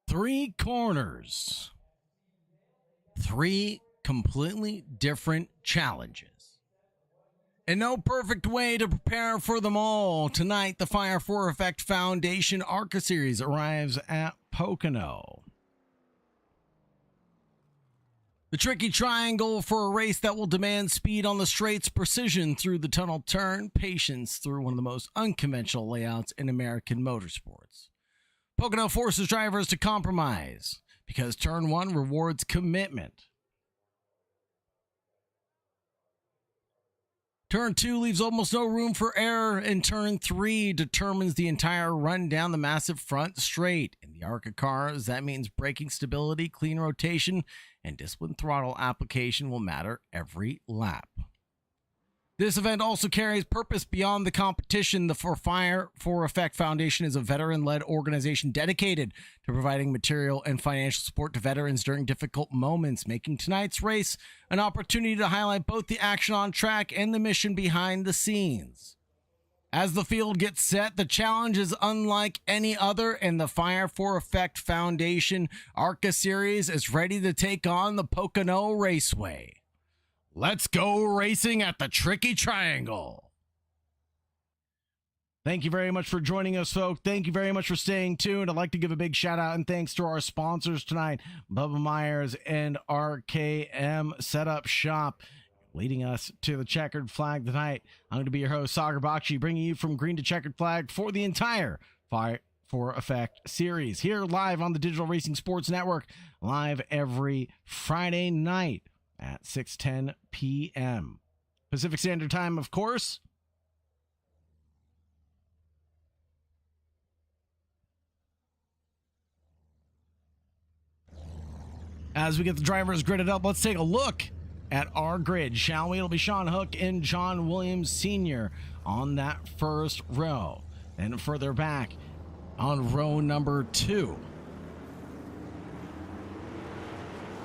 Three corners, three completely different challenges, and no perfect way to prepare for them all. Tonight, the Fire for Effect Foundation Arca series arrives at Pocono. The tricky triangle for a race that will demand speed on the straights, precision through the tunnel turn, patience through one of the most unconventional layouts in American motorsports. Pocono forces drivers to compromise because turn one rewards commitment. Turn two leaves almost no room for error, and turn three determines the entire run down the massive front straight. In the Arca cars, that means braking stability, clean rotation, and disciplined throttle application will matter every lap. This event also carries purpose beyond the competition. The Fire for Effect Foundation is a veteran-led organization dedicated to providing material and financial support to veterans during difficult moments, making tonight's race an opportunity to highlight both the action on track and the mission behind the scenes. As the field gets set, the challenge is unlike any other, and the Fire for Effect Foundation Arca Series is ready to take on the Pocono Raceway. Let's go racing at the Tricky Triangle. Thank you very much for joining us, folks. Thank you very much for staying tuned. I'd like to give a big shout out and thanks to our sponsors tonight, Bubba Meyers and RKM Setup Shop, leading us to the checkered flag tonight. I'm going to be your host, Sagar Bakshi, bringing you from green to checkered flag for the entire Fire for Effect series, here live on the Digital Racing Sports Network, live every Friday night at 6:10 p.m. Pacific Standard Time, of course. As we get the drivers gridded up, let's take a look at our grid, shall we? It'll be Sean Hook and John Williams Sr. on that first row. Then further back on row number 2,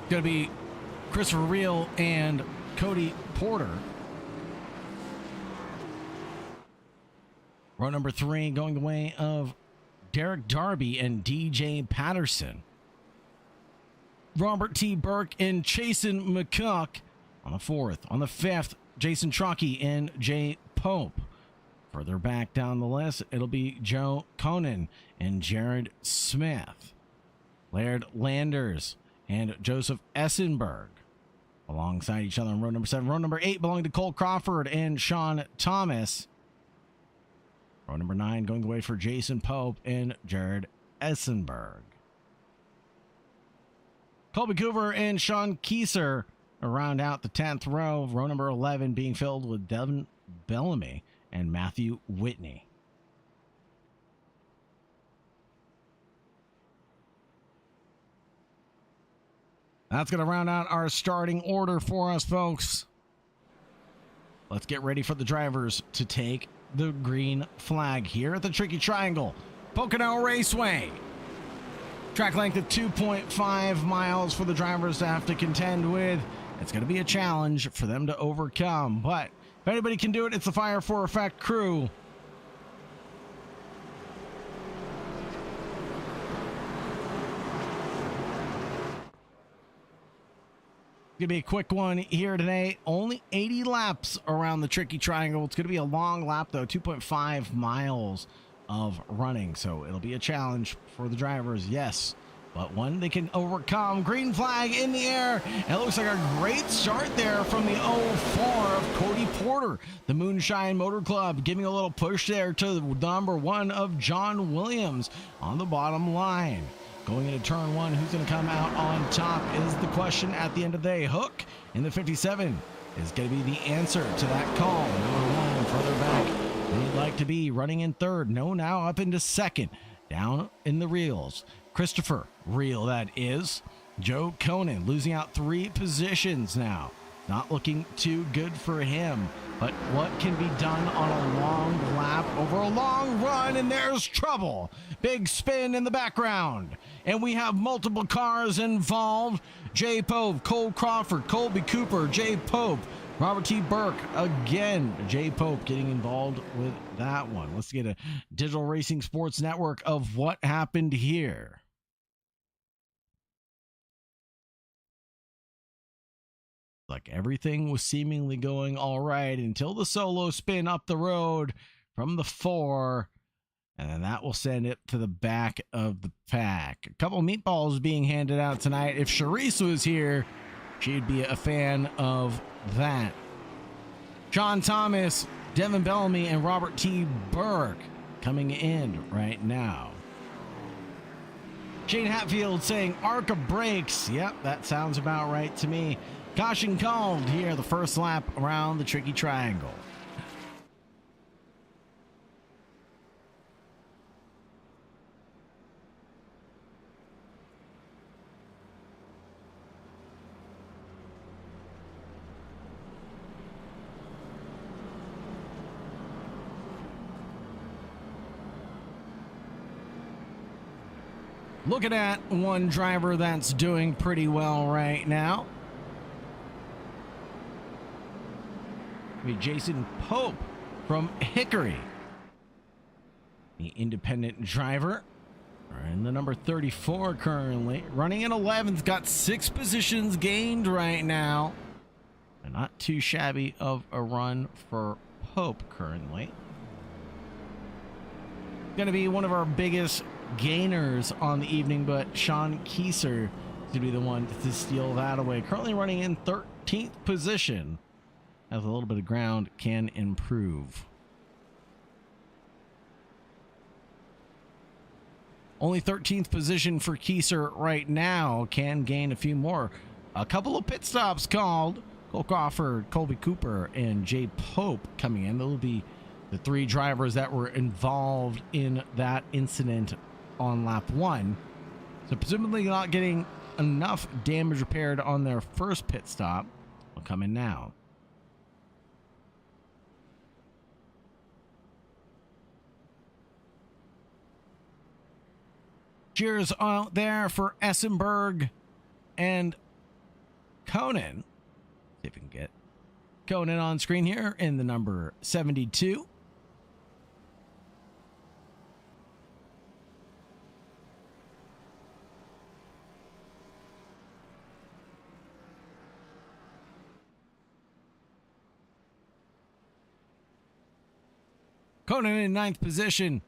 it's going to be Christopher Reel and Cody Porter. Row number 3 going the way of Derek Darby and DJ Patterson. Robert T. Burke and Chasen McCook on the 4th. On the 5th, Jason Truckee and Jay Pope. Further back down the list, it'll be Joe Conan and Jared Smith. Laird Landers and Joseph Essenberg alongside each other on row number 7. Row number 8 belonging to Cole Crawford and Sean Thomas. Row number 9 going the way for Jason Pope and Jared Essenberg. Colby Coover and Sean Kieser round out the 10th row. Row number 11 being filled with Devin Bellamy and Matthew Whitney. That's going to round out our starting order for us, folks. Let's get ready for the drivers to take the green flag here at the Tricky Triangle, Pocono Raceway. Track length of 2.5 miles for the drivers to have to contend with. It's going to be a challenge for them to overcome, but if anybody can do it, it's the Fire for Effect crew. It's going to be a quick one here today. Only 80 laps around the Tricky Triangle. It's going to be a long lap, though, 2.5 miles of running. So it'll be a challenge for the drivers, yes, but one they can overcome. Green flag in the air. And it looks like a great start there from the 04 of Cody Porter. The Moonshine Motor Club giving a little push there to the number 1 of John Williams on the bottom line. Going into turn 1, who's going to come out on top is the question at the end of the day. Hook in the 57 is going to be the answer to that call. Number 1 further back than he'd like to be, running in 3rd. No, now up into 2nd. Down in the reels, Christopher Reel, that is. Joe Conan losing out 3 positions now. Not looking too good for him. But what can be done on a long lap over a long run? And there's trouble. Big spin in the background. And we have multiple cars involved. Jay Pope, Cole Crawford, Colby Cooper, Jay Pope, Robert T. Burke. Again, Jay Pope getting involved with that one. Let's get a Digital Racing Sports Network of what happened here. Like everything was seemingly going all right until the solo spin up the road from the 4, and then that will send it to the back of the pack. A couple meatballs being handed out tonight. If Charisse was here, she'd be a fan of that. John Thomas, Devin Bellamy, and Robert T. Burke coming in right now. Shane Hatfield saying Arca brakes. Yep, that sounds about right to me. Caution called here, the first lap around the tricky triangle. Looking at one driver that's doing pretty well right now. Jason Pope from Hickory, the independent driver, and the number 34 currently running in 11th, got 6 positions gained right now, and not too shabby of a run for Pope currently. Going to be one of our biggest gainers on the evening, but Sean Kieser to be the one to steal that away. Currently running in 13th position. As a little bit of ground can improve. Only 13th position for Kieser right now. Can gain a few more. A couple of pit stops called. Cole Crawford, Colby Cooper, and Jay Pope coming in. They'll be the 3 drivers that were involved in that incident on lap 1. So presumably not getting enough damage repaired on their first pit stop. Will come in now. Cheers out there for Essenberg and Conan. See if we can get Conan on screen here in the number 72. Conan in 9th position.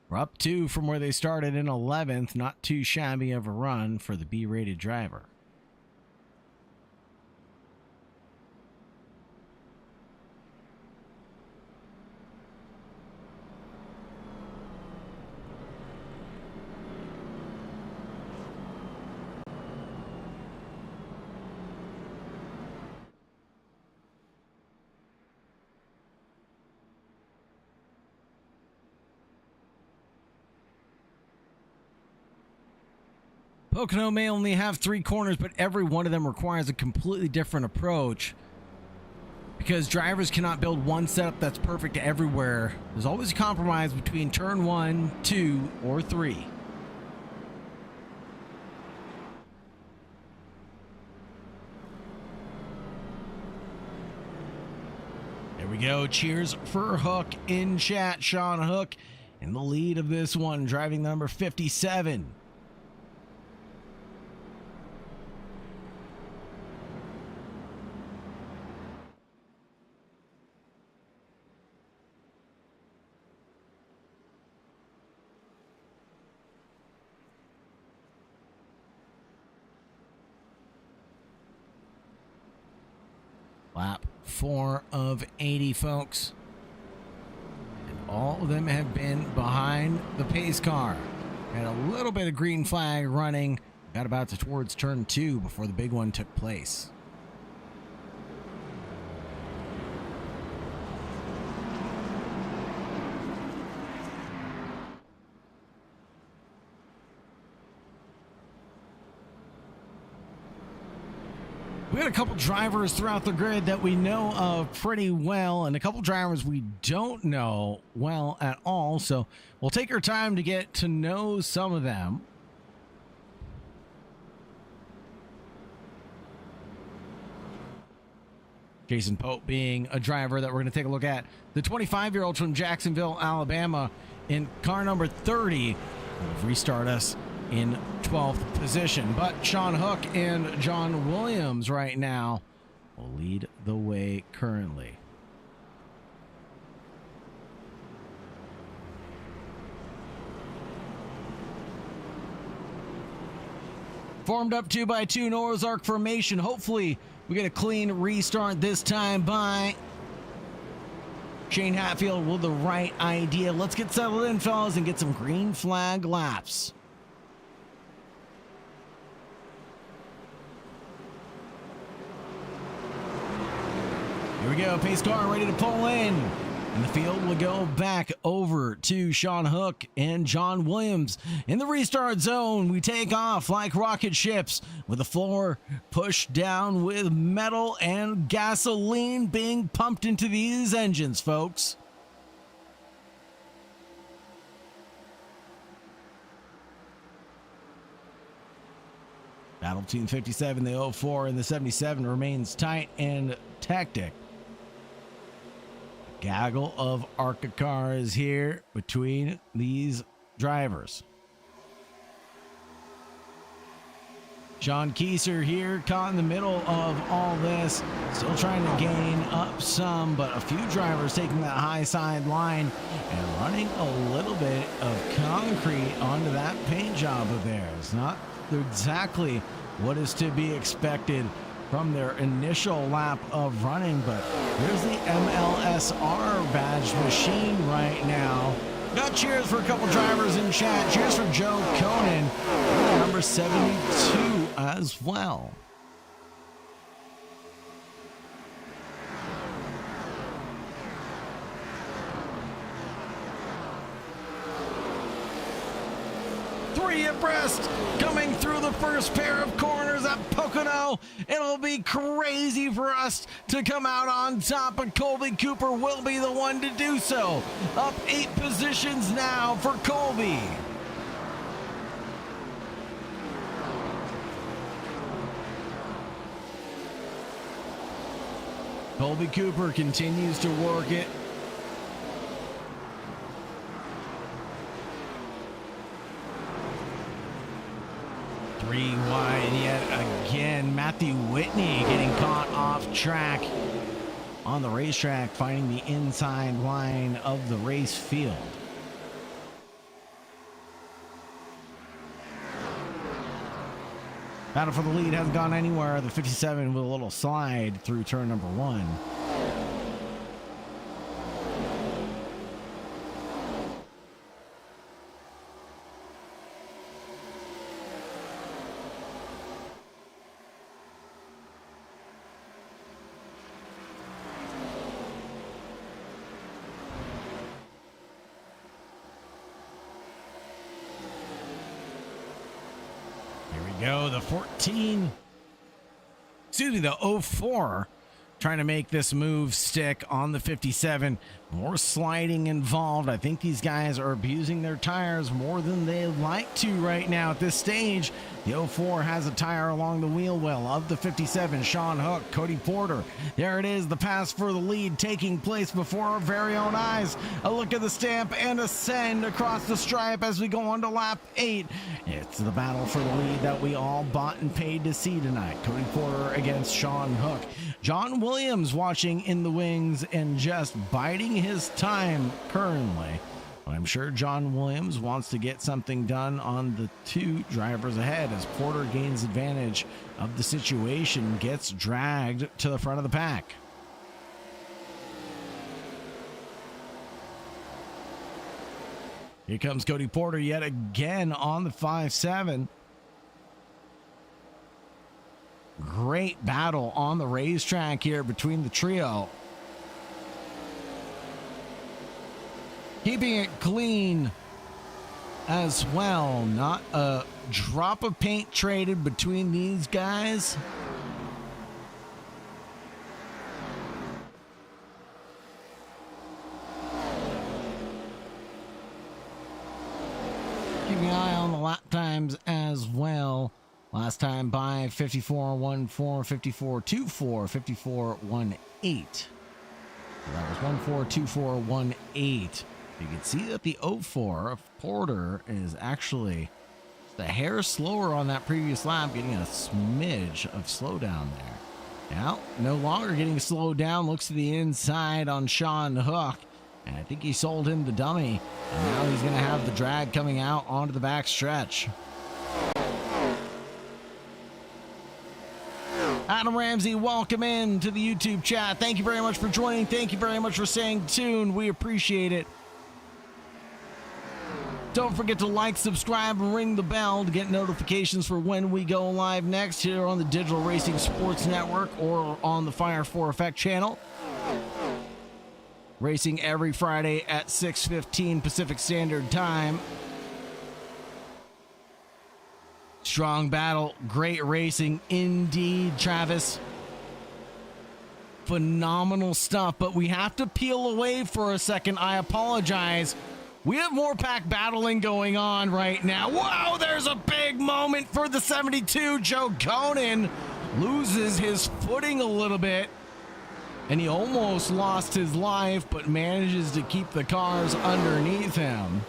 We're up 2 from where they started in 11th. Not too shabby of a run for the B-rated driver. Pocono may only have 3 corners, but every one of them requires a completely different approach because drivers cannot build one setup that's perfect everywhere. There's always a compromise between turn 1, 2, or 3. There we go. Cheers for Hook in chat. Sean Hook in the lead of this one, driving number 57. Lap 4 of 80, folks. And all of them have been behind the pace car. Had a little bit of green flag running. Got about towards turn 2 before the big one took place. We got a couple drivers throughout the grid that we know of pretty well, and a couple drivers we don't know well at all. So we'll take our time to get to know some of them. Jason Pope being a driver that we're going to take a look at. The 25-year-old from Jacksonville, Alabama, in car number 30 will restart us in 12th position. But Sean Hook and John Williams right now will lead the way currently. Formed up 2x2 Noah's Arc formation. Hopefully we get a clean restart this time by Shane Hatfield with the right idea. Let's get settled in, fellas, and get some green flag laps. Here we go, pace car ready to pull in. And the field will go back over to Sean Hook and John Williams. In the restart zone, we take off like rocket ships with the floor pushed down with metal and gasoline being pumped into these engines, folks. Battle between 57, the 04, and the 77 remains tight and tactic. Gaggle of Arca cars here between these drivers. Sean Kieser here caught in the middle of all this, still trying to gain up some, but a few drivers taking that high side line and running a little bit of concrete onto that paint job of theirs. Not exactly what is to be expected from their initial lap of running, but there's the MLSR badge machine right now. Got cheers for a couple drivers in chat. Cheers for Joe Conan, number 72 as well. Three abreast coming through the first pair of corners at Pocono. It'll be crazy for us to come out on top, but Colby Cooper will be the one to do so. Up 8 positions now for Colby. Colby Cooper continues to work it. Three wide yet again. Matthew Whitney getting caught off track on the racetrack, finding the inside line of the race field. Battle for the lead hasn't gone anywhere. The 57 with a little slide through turn number 1. Go the 14, excuse me, the 04, trying to make this move stick on the 57. More sliding involved. I think these guys are abusing their tires more than they'd like to right now at this stage. The 04 has a tire along the wheel well of the 57. Sean Hook, Cody Porter. There it is, the pass for the lead taking place before our very own eyes. A look at the stamp and a send across the stripe as we go on to lap 8. It's the battle for the lead that we all bought and paid to see tonight. Cody Porter against Sean Hook. John Williams watching in the wings and just biding his time currently. But I'm sure John Williams wants to get something done on the 2 drivers ahead as Porter gains advantage of the situation, gets dragged to the front of the pack. Here comes Cody Porter yet again on the 5-7. Great battle on the racetrack here between the trio. Keeping it clean as well. Not a drop of paint traded between these guys. Keeping an eye on the lap times as well. Last time by 54.14, 54.24, 54.18. That was 14.24.18. You can see that the 04 of Porter is actually just a hair slower on that previous lap, getting a smidge of slowdown there. Now, no longer getting slowed down. Looks to the inside on Sean Hook. And I think he sold him the dummy. And now he's going to have the drag coming out onto the back stretch. Adam Ramsey, welcome in to the YouTube chat. Thank you very much for joining. Thank you very much for staying tuned. We appreciate it. Don't forget to like, subscribe, and ring the bell to get notifications for when we go live next here on the Digital Racing Sports Network or on the Fire 4 Effect channel. Racing every Friday at 6:15 Pacific Standard Time. Strong battle, great racing indeed, Travis. Phenomenal stuff, but we have to peel away for a second. I apologize. We have more pack battling going on right now. Whoa, there's a big moment for the 72. Joe Conan loses his footing a little bit, and he almost lost his life, but manages to keep the cars underneath him.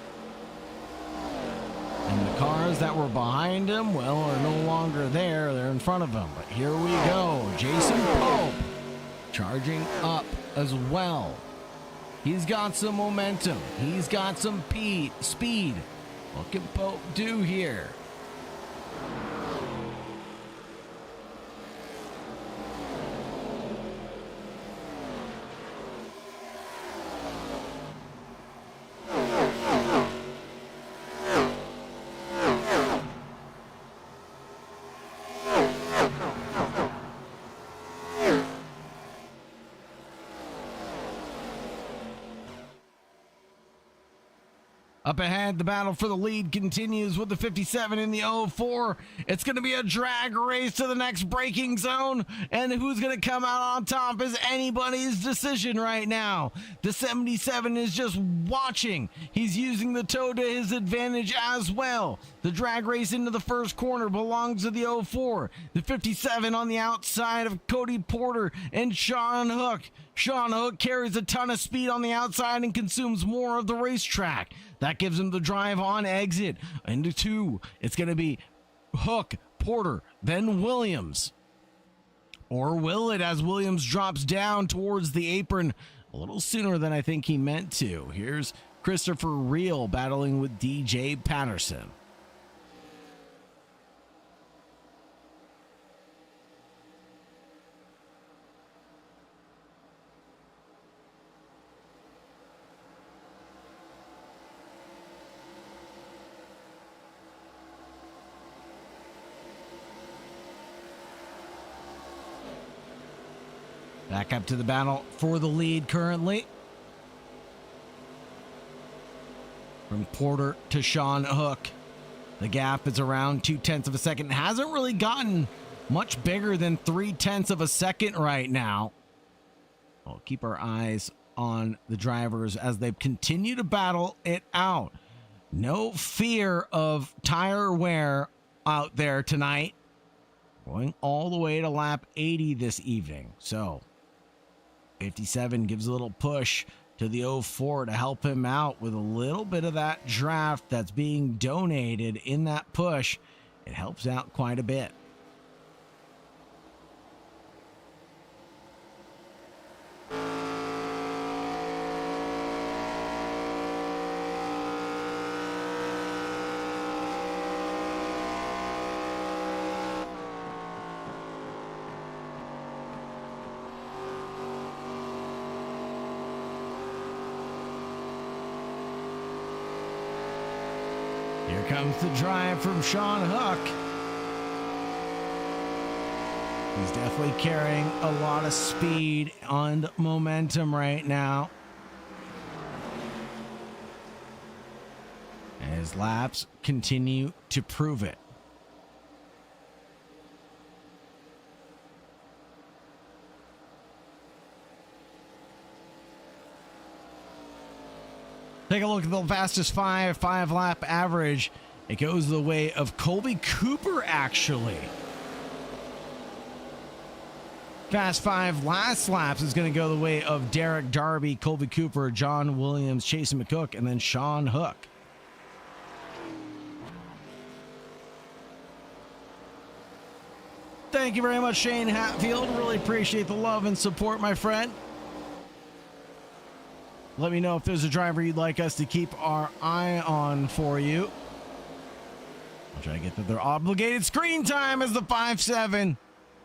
And the cars that were behind him, well, are no longer there. They're in front of him. But here we go. Jason Pope charging up as well. He's got some momentum. He's got some speed. What can Pope do here? Up ahead, the battle for the lead continues with the 57 in the 04. It's going to be a drag race to the next braking zone, and who's going to come out on top is anybody's decision right now. The 77 is just watching. He's using the toe to his advantage as well. The drag race into the first corner belongs to the 04. The 57 on the outside of Cody Porter and Sean Hook. Sean Hook carries a ton of speed on the outside and consumes more of the racetrack. That gives him the drive on exit. Into two, it's going to be Hook, Porter, then Williams. Or will it, as Williams drops down towards the apron a little sooner than I think he meant to. Here's Christopher Reel battling with DJ Patterson. Back up to the battle for the lead currently. From Porter to Sean Hook. The gap is around 0.2 of a second. It hasn't really gotten much bigger than 0.3 of a second right now. We'll keep our eyes on the drivers as they continue to battle it out. No fear of tire wear out there tonight. Going all the way to lap 80 this evening. So 57 gives a little push to the 04 to help him out with a little bit of that draft that's being donated in that push. It helps out quite a bit. Here comes the drive from Sean Hook. He's definitely carrying a lot of speed and momentum right now. And his laps continue to prove it. Take a look at the fastest five lap average. It goes the way of Colby Cooper, actually. Fast five last laps is going to go the way of Derek Darby, Colby Cooper, John Williams, Chase McCook, and then Sean Hook. Thank you very much, Shane Hatfield. Really appreciate the love and support, my friend. Let me know if there's a driver you'd like us to keep our eye on for you. I'll try to get to their obligated screen time as the 5-7.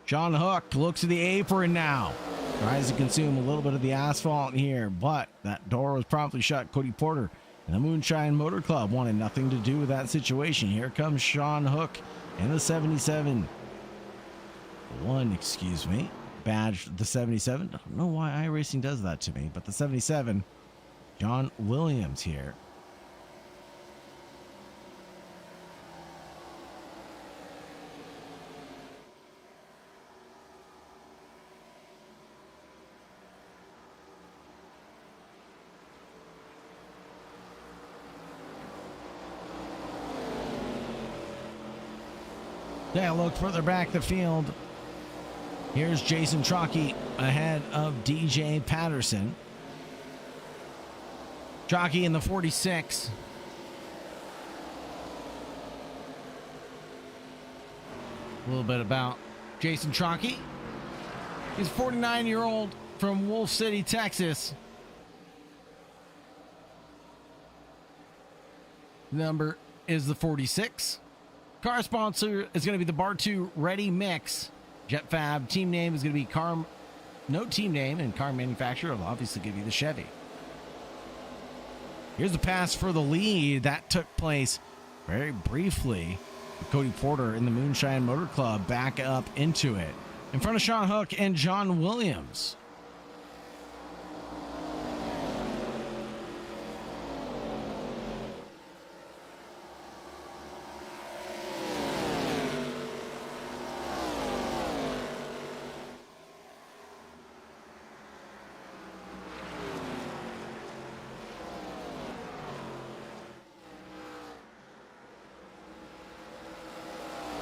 John Hook looks at the apron now. Tries to consume a little bit of the asphalt here, but that door was promptly shut. Cody Porter and the Moonshine Motor Club wanted nothing to do with that situation. Here comes Sean Hook and the 77. Excuse me. Badge the 77. I don't know why iRacing does that to me, but the 77. John Williams here. Yeah, look further back the field. Here's Jason Trockey ahead of DJ Patterson. Trockey in the 46. A little bit about Jason Trockey. He's a 49-year-old from Wolf City, Texas. Number is the 46. Car sponsor is going to be the Bar 2 Ready Mix. Jet Fab. Team name is going to be no team name, and car manufacturer will obviously give you the Chevy. Here's the pass for the lead. That took place very briefly. Cody Porter in the Moonshine Motor Club back up into it in front of Sean Hook and John Williams.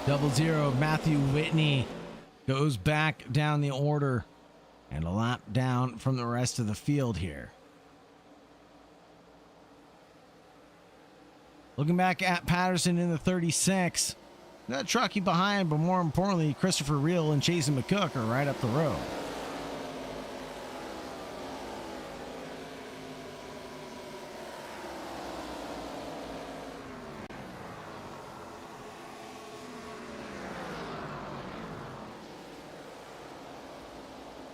Double zero, Matthew Whitney goes back down the order and a lap down from the rest of the field here. Looking back at Patterson in the 36. Got Truckee behind, but more importantly, Christopher Reel and Jason McCook are right up the road.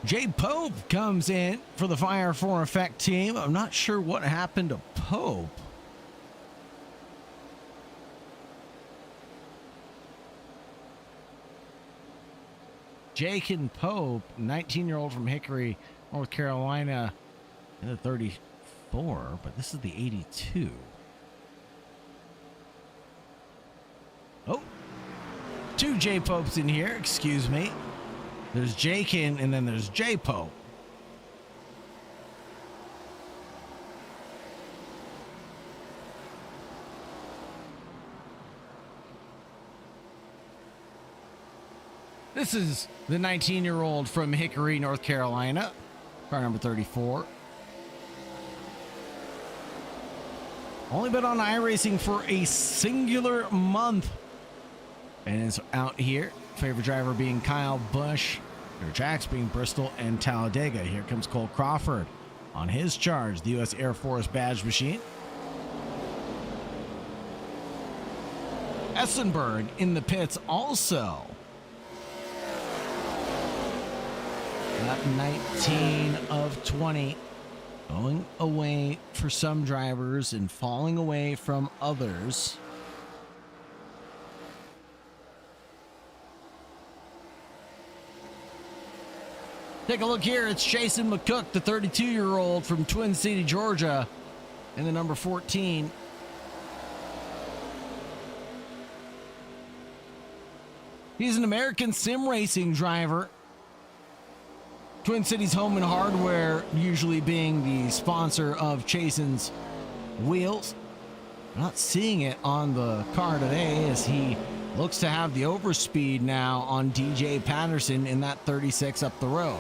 Jay Pope comes in for the Fire for Effect team. I'm not sure what happened to Pope. Jake and Pope, 19-year-old from Hickory, North Carolina, in the 34, but this is the 82. Oh, two Jay Popes in here, excuse me. There's Jakin, and then there's Jay Pope. This is the 19-year-old from Hickory, North Carolina. Car number 34. Only been on iRacing for a singular month. And is out here. Favorite driver being Kyle Busch. Favorite tracks being Bristol and Talladega. Here comes Cole Crawford on his charge. The U.S. Air Force badge machine. Essenberg in the pits also. Lap 19 of 20. Going away for some drivers and falling away from others. Take a look here. It's Jason McCook, the 32-year-old from Twin City, Georgia, and the number 14. He's an American sim racing driver. Twin Cities Home and Hardware usually being the sponsor of Chasen's wheels. Not seeing it on the car today as he looks to have the overspeed now on DJ Patterson in that 36 up the road.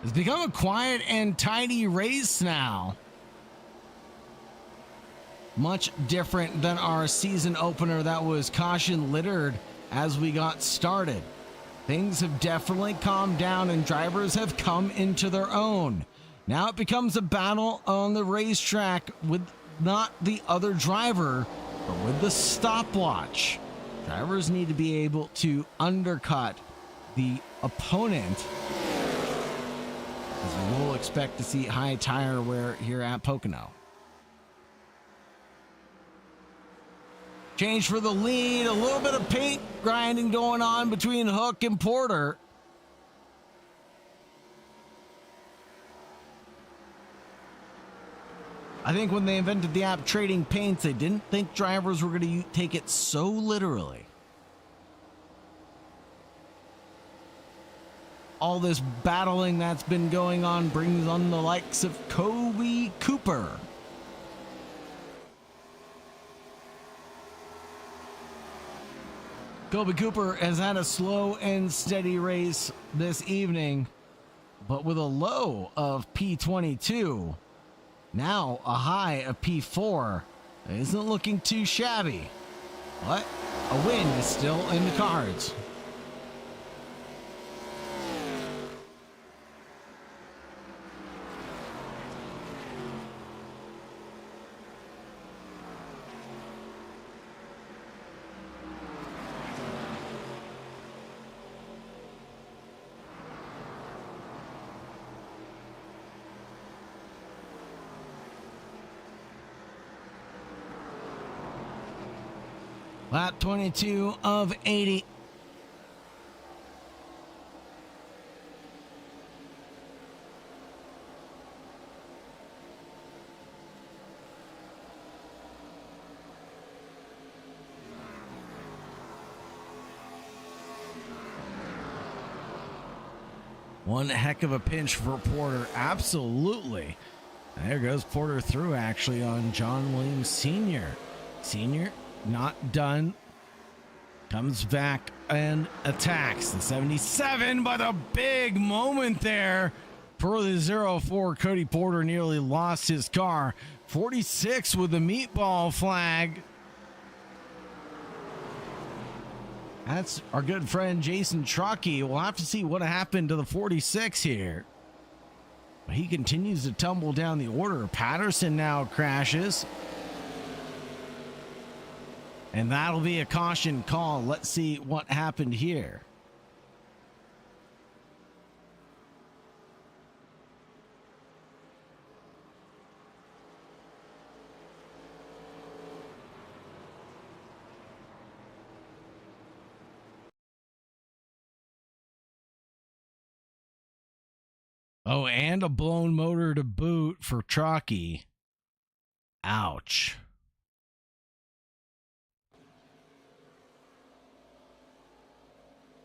It's become a quiet and tidy race now. Much different than our season opener that was caution littered as we got started. Things have definitely calmed down and drivers have come into their own. Now it becomes a battle on the racetrack with not the other driver, but with the stopwatch. Drivers need to be able to undercut the opponent, as we will expect to see high tire wear here at Pocono. Change for the lead, a little bit of paint grinding going on between Hook and Porter. I think when they invented the app Trading Paints, they didn't think drivers were going to take it so literally. All this battling that's been going on brings on the likes of Kobe Cooper. Kobe Cooper has had a slow and steady race this evening, but with a low of P22, now a high of P4, it isn't looking too shabby, but a win is still in the cards. Lap 22 of 80. One heck of a pinch for Porter. Absolutely. There goes Porter through actually on John Williams Sr. Sr. not done. Comes back and attacks the 77, but a big moment there for the 04. Cody Porter nearly lost his car. 46 with the meatball flag. That's our good friend Jason Truckee. We'll have to see what happened to the 46 here. But he continues to tumble down the order. Patterson now crashes. And that'll be a caution call. Let's see what happened here. Oh, and a blown motor to boot for Truckee. Ouch.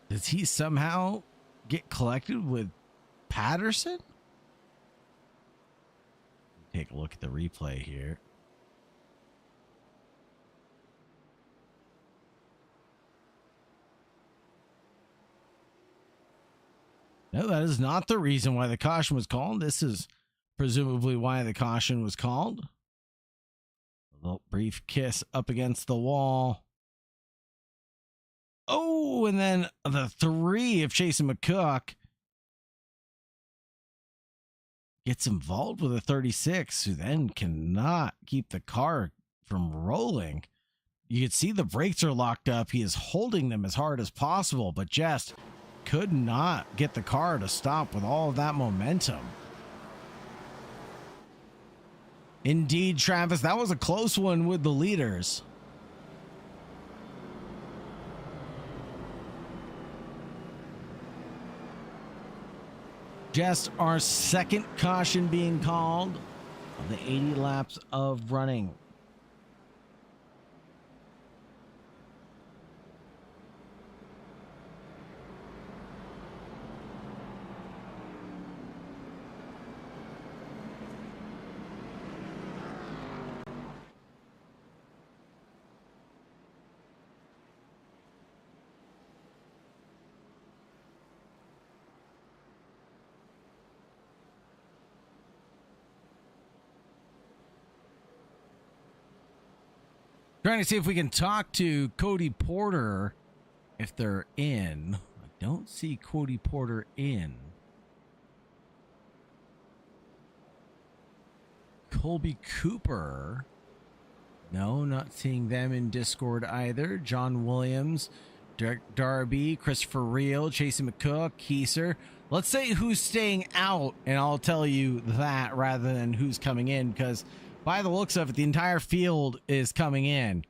Does he somehow get collected with Patterson? Take a look at the replay here. No, that is not the reason why the caution was called. This is presumably why the caution was called. A little brief kiss up against the wall. Oh, and then the 3 of Chasen McCook gets involved with a 36, who then cannot keep the car from rolling. You can see the brakes are locked up. He is holding them as hard as possible, but just could not get the car to stop with all of that momentum. Indeed, Travis, that was a close one with the leaders. Just our second caution being called of the 80 laps of running. Trying to see if we can talk to Cody Porter if they're in. I don't see Cody Porter in. Colby Cooper. No, not seeing them in Discord either. John Williams, Derek Darby, Christopher Reel, Chasey McCook, Keiser. Let's say who's staying out, and I'll tell you that rather than who's coming in, because by the looks of it, the entire field is coming in.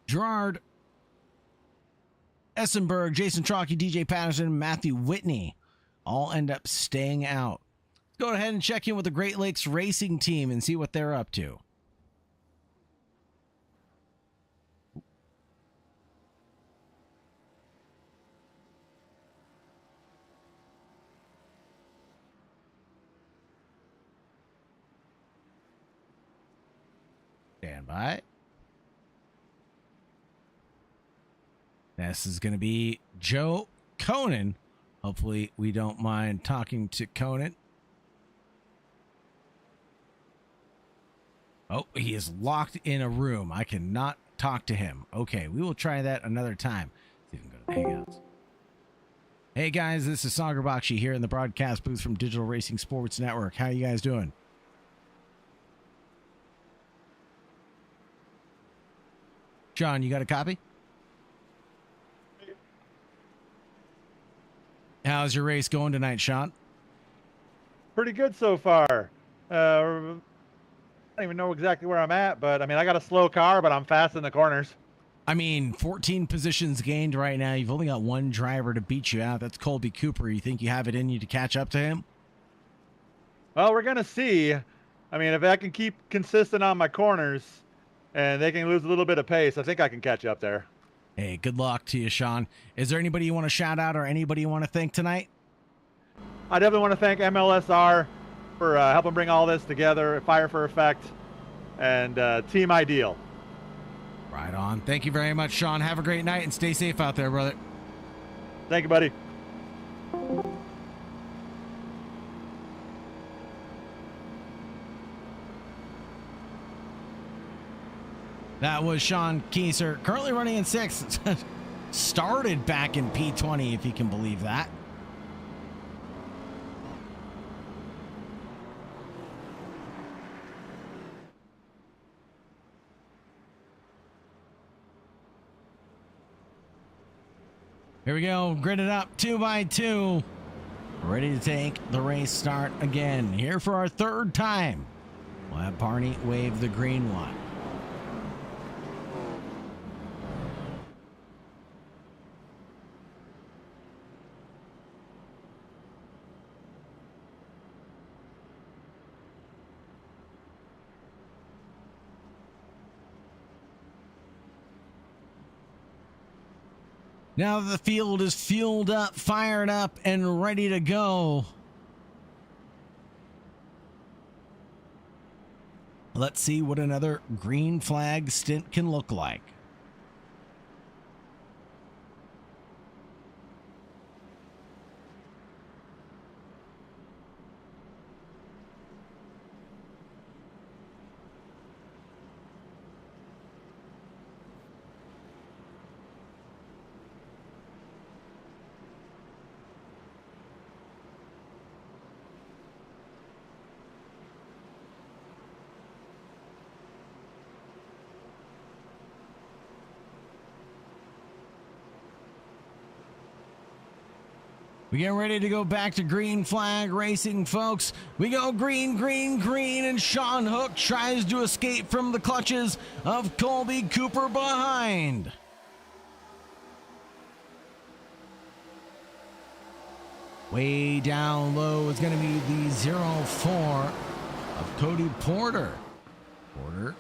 Gerard Essenberg, Jason Trocki, DJ Patterson, Matthew Whitney all end up staying out. Let's go ahead and check in with the Great Lakes Racing Team and see what they're up to. Stand by. This is going to be Joe Conan. Hopefully we don't mind talking to Conan. Oh, he is locked in a room. I cannot talk to him. Okay, we will try that another time. See if we can go to the Hangouts. Hey guys, this is Sagar Bakshi here in the broadcast booth from Digital Racing Sports Network. How you guys doing? John, you got a copy? How's your race going tonight, Sean? Pretty good so far. I don't even know exactly where I'm at, but I mean, I got a slow car, but I'm fast in the corners. I mean, 14 positions gained right now. You've only got one driver to beat you out. That's Colby Cooper. You think you have it in you to catch up to him? Well, we're going to see. I mean, if I can keep consistent on my corners and they can lose a little bit of pace, I think I can catch up there. Hey, good luck to you, Sean. Is there anybody you want to shout out or anybody you want to thank tonight? I definitely want to thank MLSR for helping bring all this together, Fire for Effect, and Team Ideal. Right on. Thank you very much, Sean. Have a great night and stay safe out there, brother. Thank you, buddy. That was Sean Keiser, currently running in 6th. Started back in P20, if you can believe that. Here we go, gridded up 2 by 2. Ready to take the race start again. Here for our third time. We'll have Barney wave the green one. Now that the field is fueled up, fired up, and ready to go, let's see what another green flag stint can look like. We get ready to go back to green flag racing, folks. We go green, green, green, and Sean Hook tries to escape from the clutches of Colby Cooper behind. Way down low is going to be the 0-4 of Cody Porter. Porter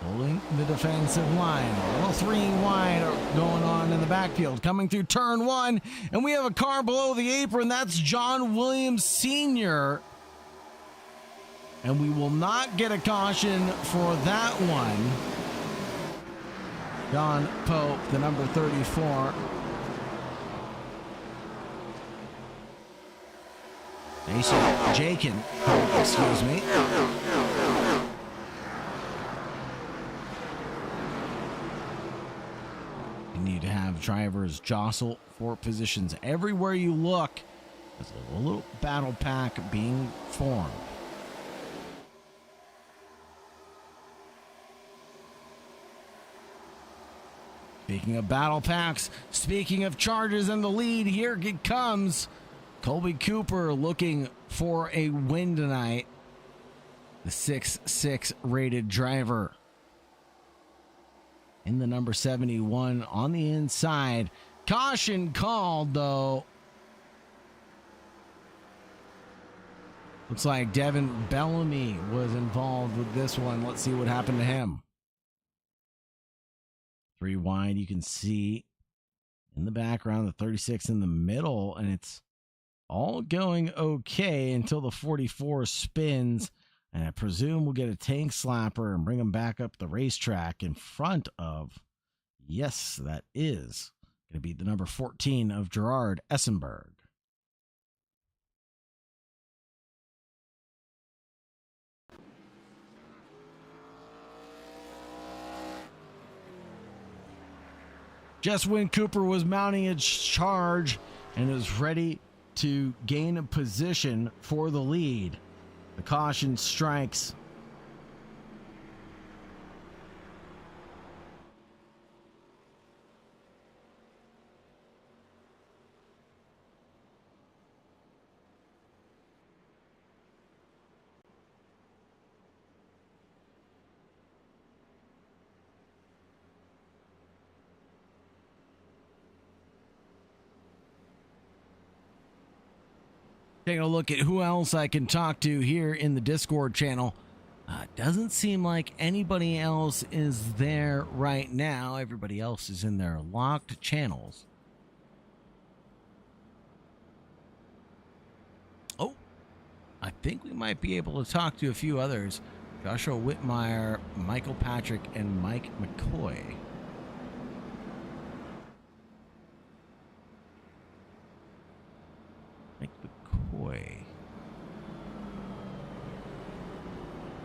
holding the defensive line. A little 3 wide going on in the backfield. Coming through turn 1, and we have a car below the apron. That's John Williams Sr. And we will not get a caution for that one. John Pope, the number 34. Jakin Pope, excuse me. You need to have drivers jostle for positions. Everywhere you look, there's a little battle pack being formed. Speaking of battle packs, speaking of charges in the lead, here it comes. Colby Cooper looking for a win tonight. The 6'6" rated driver. In the number 71 on the inside. Caution called, though. Looks like Devin Bellamy was involved with this one. Let's see what happened to him. 3 wide, you can see in the background the 36 in the middle, and it's all going okay until the 44 spins, and I presume we'll get a tank slapper and bring him back up the racetrack in front of, yes, that is going to be the number 14 of Gerard Essenberg. Just when Cooper was mounting its charge and is ready to gain a position for the lead, the caution strikes. Taking a look at who else I can talk to here in the Discord channel. Doesn't seem like anybody else is there right now. Everybody else is in their locked channels. Oh, I think we might be able to talk to a few others. Joshua Whitmire, Michael Patrick, and Mike McCoy.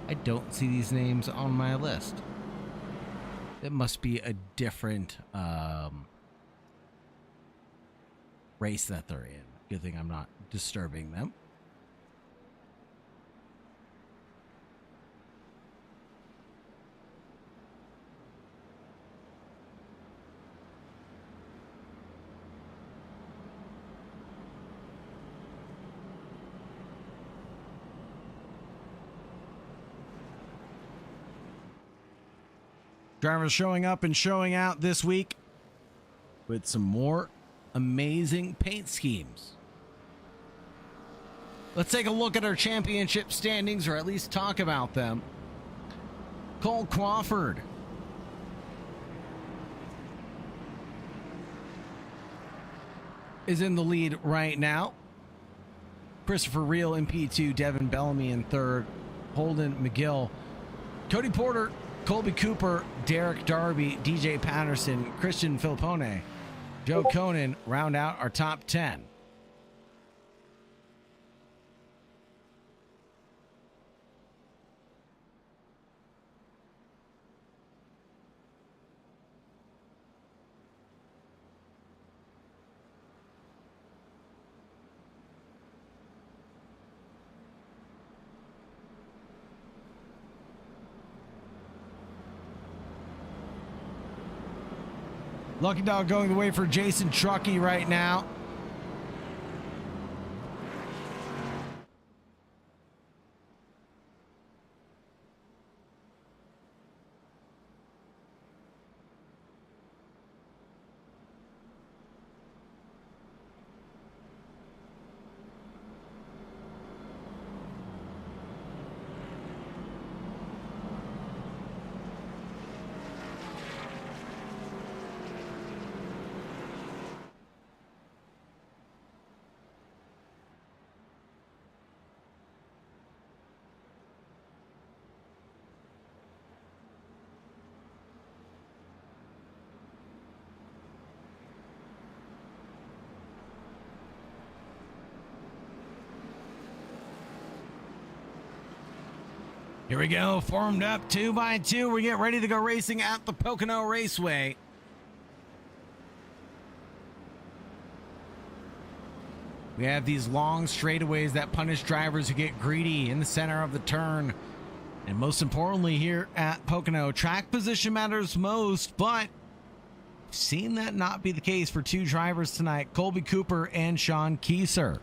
I don't see these names on my list. It must be a different race that they're in. Good thing I'm not disturbing them. Drivers showing up and showing out this week with some more amazing paint schemes. Let's take a look at our championship standings, or at least talk about them. Cole Crawford is in the lead right now. Christopher Reel in P2, Devin Bellamy in third, Holden McGill, Cody Porter, Colby Cooper, Derek Darby, DJ Patterson, Christian Filippone, Joe Conan round out our top 10. Lucky Dog going the way for Jason Truckee right now. Here we go, formed up 2 by 2. We get ready to go racing at the Pocono Raceway. We have these long straightaways that punish drivers who get greedy in the center of the turn. And most importantly here at Pocono, track position matters most, but I've seen that not be the case for 2 drivers tonight, Colby Cooper and Sean Kieser.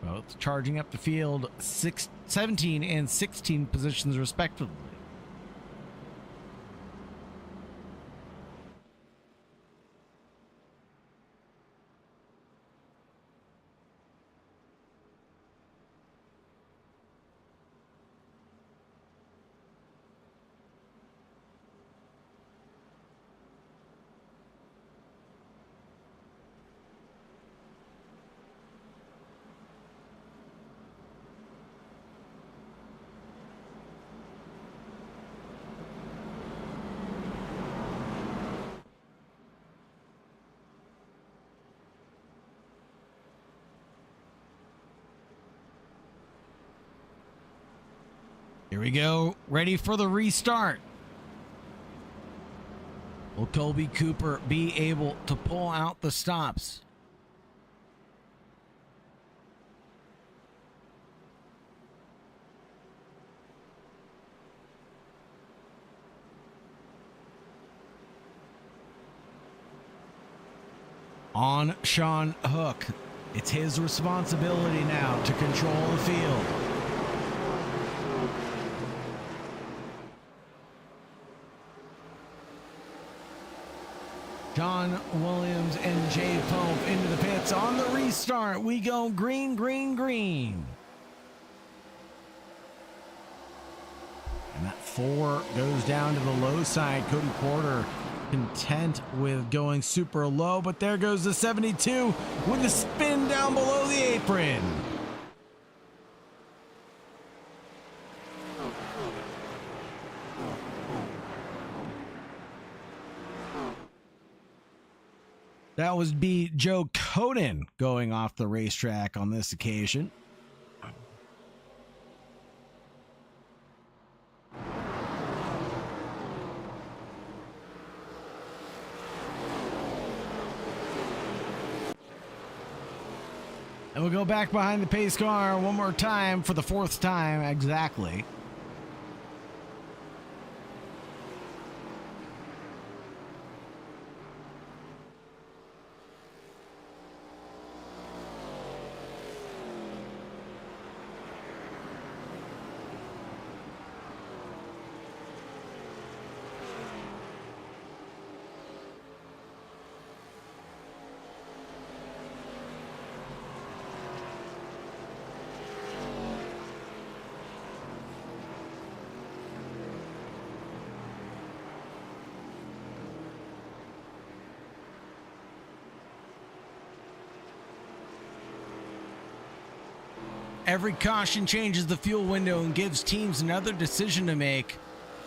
Both charging up the field 17 and 16 positions respectively. Here we go, ready for the restart. Will Colby Cooper be able to pull out the stops? On Sean Hook, it's his responsibility now to control the field. John Williams and Jay Pope into the pits. On the restart, we go green, green, green. And that 4 goes down to the low side. Cody Porter content with going super low, but there goes the 72 with the spin down below the apron. That would be Joe Coden going off the racetrack on this occasion. And we'll go back behind the pace car one more time for the 4th time exactly. Every caution changes the fuel window and gives teams another decision to make.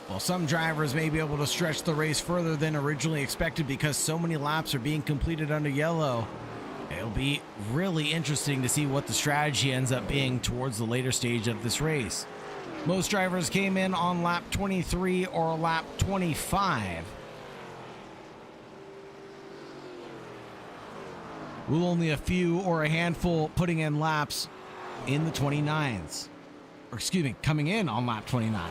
While some drivers may be able to stretch the race further than originally expected because so many laps are being completed under yellow, it'll be really interesting to see what the strategy ends up being towards the later stage of this race. Most drivers came in on lap 23 or lap 25. With only a few or a handful putting in laps in the 29s. Or excuse me, coming in on lap 29.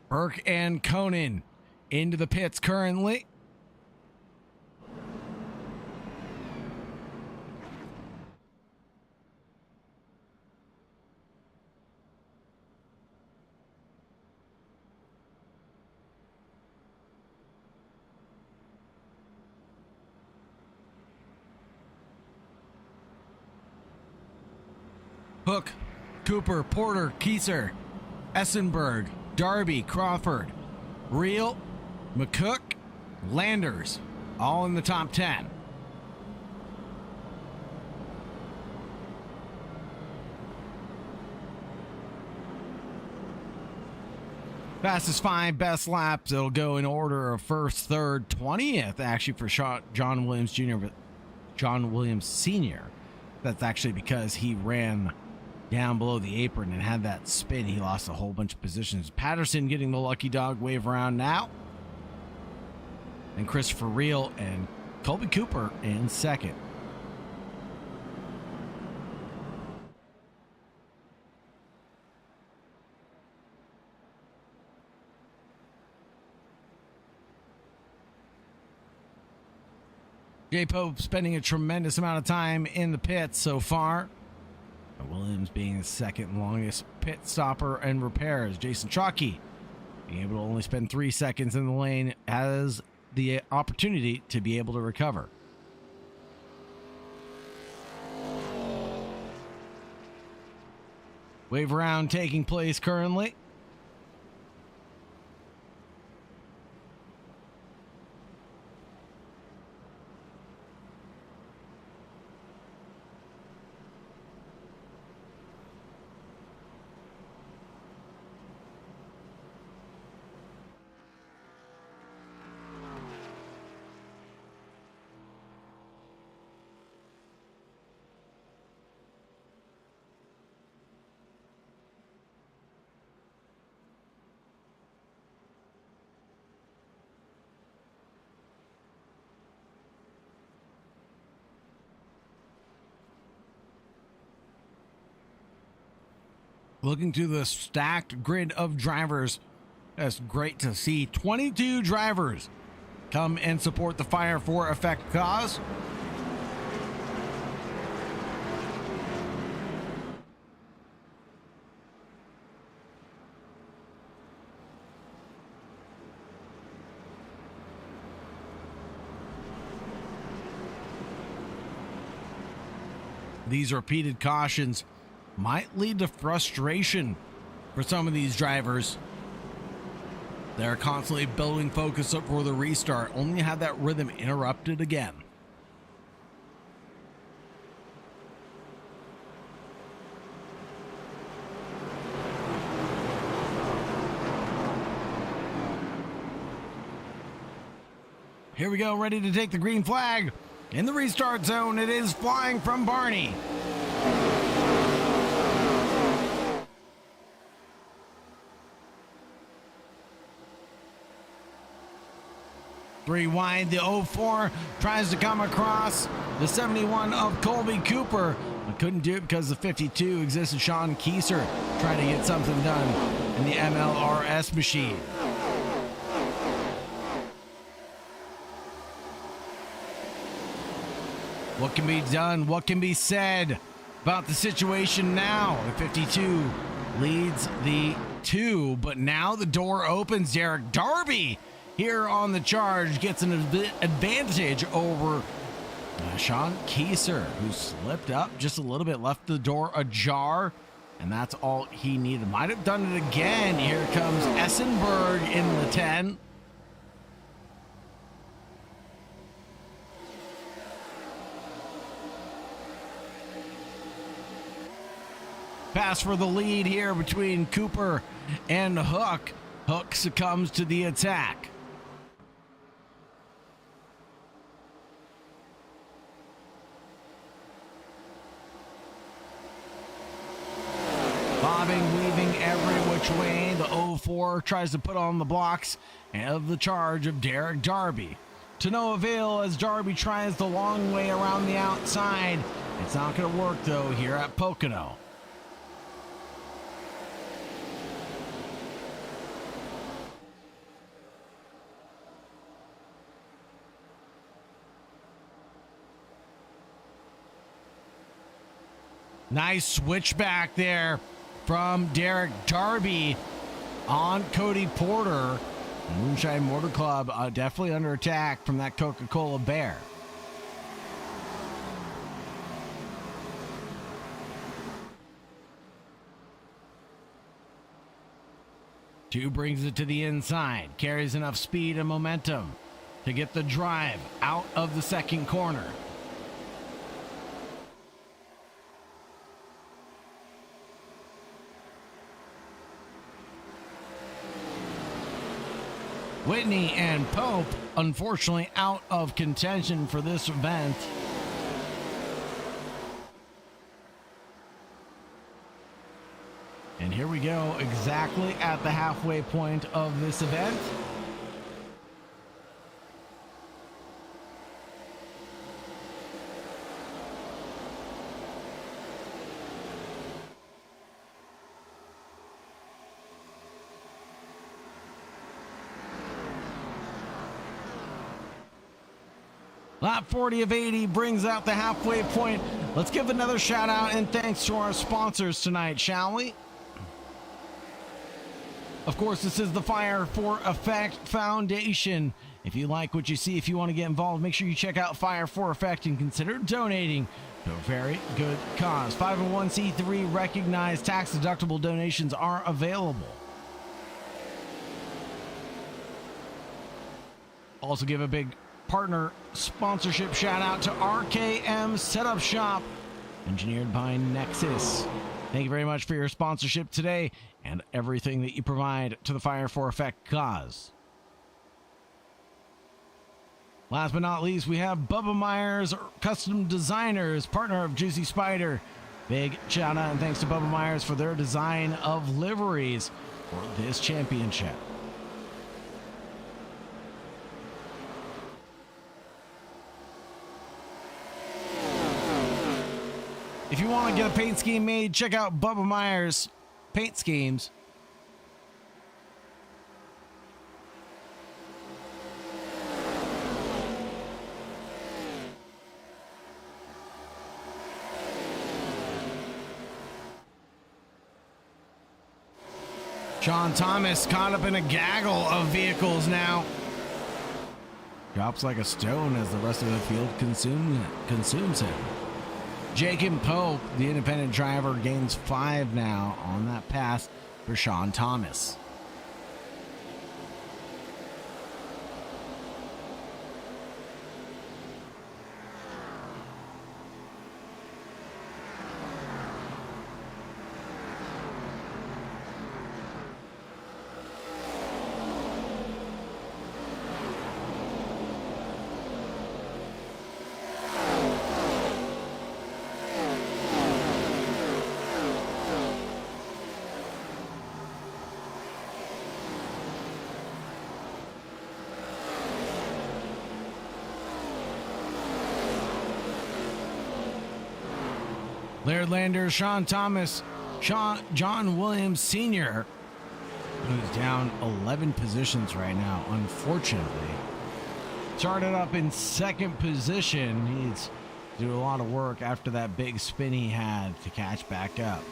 Burke and Conan into the pits currently. Hook, Cooper, Porter, Kieser, Essenberg, Darby, Crawford, Reel, McCook, Landers, all in the top 10. Fastest 5 best laps. It'll go in order of first, third, 20th, actually, for John Williams Jr., but John Williams Sr. That's actually because he ran down below the apron and had that spin. He lost a whole bunch of positions. Patterson getting the lucky dog wave around now. And Christopher Reel and Colby Cooper in second. Jay Pope spending a tremendous amount of time in the pits so far. Williams being the second longest pit stopper and repairs. Jason Chalky being able to only spend 3 seconds in the lane has the opportunity to be able to recover. Wave round taking place currently. Looking to the stacked grid of drivers, that's great to see. 22 drivers come and support the Fire for Effect cause. These repeated cautions might lead to frustration for some of these drivers. They're constantly building focus up for the restart, only to have that rhythm interrupted again. Here we go, ready to take the green flag. In the restart zone, it is flying from Barney. Three wide, the 04 tries to come across the 71 of Colby Cooper, but couldn't do it because the 52 existed. Sean Kieser trying to get something done in the MLRS machine. What can be done? What can be said about the situation now? The 52 leads the 2, but now the door opens. Derek Darby here on the charge gets an advantage over Sean Kieser, who slipped up just a little bit, left the door ajar, and that's all he needed. Might have done it again. Here comes Essenberg in the 10. Pass for the lead here between Cooper and Hook. Hook succumbs to the attack. Bobbing, weaving every which way. The 04 tries to put on the blocks of the charge of Derek Darby. To no avail as Darby tries the long way around the outside. It's not going to work though here at Pocono. Nice switchback there from Derek Darby on Cody Porter. Moonshine Motor Club definitely under attack from that Coca-Cola bear. 2 brings it to the inside, carries enough speed and momentum to get the drive out of the second corner. Whitney and Pope, unfortunately, out of contention for this event. And here we go, exactly at the halfway point of this event. Lap 40 of 80 brings out the halfway point. Let's give another shout out and thanks to our sponsors tonight, shall we? Of course, this is the Fire for Effect Foundation. If you like what you see, if you want to get involved, make sure you check out Fire for Effect and consider donating to a very good cause. 501c3 recognized tax-deductible donations are available. Also give a big partner sponsorship shout out to RKM Setup Shop, engineered by Nexus. Thank you very much for your sponsorship today and everything that you provide to the Fire for Effect cause. Last but not least, we have Bubba Meyers Custom Designers, partner of Juicy Spider. Big shout out and thanks to Bubba Meyers for their design of liveries for this championship. If you want to get a paint scheme made, check out Bubba Meyers Paint Schemes. Sean Thomas caught up in a gaggle of vehicles now. Drops like a stone as the rest of the field consumes him. Jacob Pope, the independent driver, gains 5 now on that pass for Sean Thomas. Laird Lander, Sean Thomas, John Williams Sr. He's down 11 positions right now, unfortunately. Started up in second position. He needs to do a lot of work after that big spin he had to catch back up.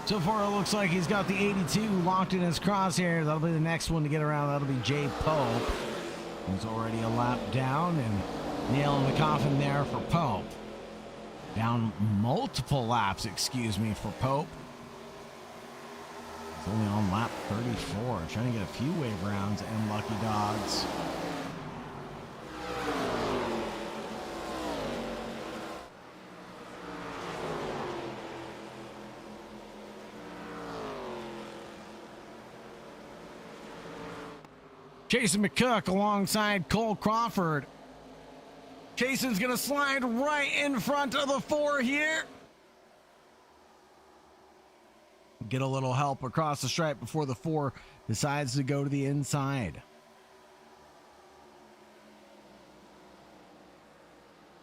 So far, it looks like he's got the 82 locked in his crosshairs. That'll be the next one to get around. That'll be Jay Pope, who's already a lap down, and nail in the coffin there for Pope. Down multiple laps, for Pope. He's only on lap 34, trying to get a few wave rounds and lucky dogs. Jason McCook alongside Cole Crawford. Jason's going to slide right in front of the 4 here. Get a little help across the stripe before the 4 decides to go to the inside.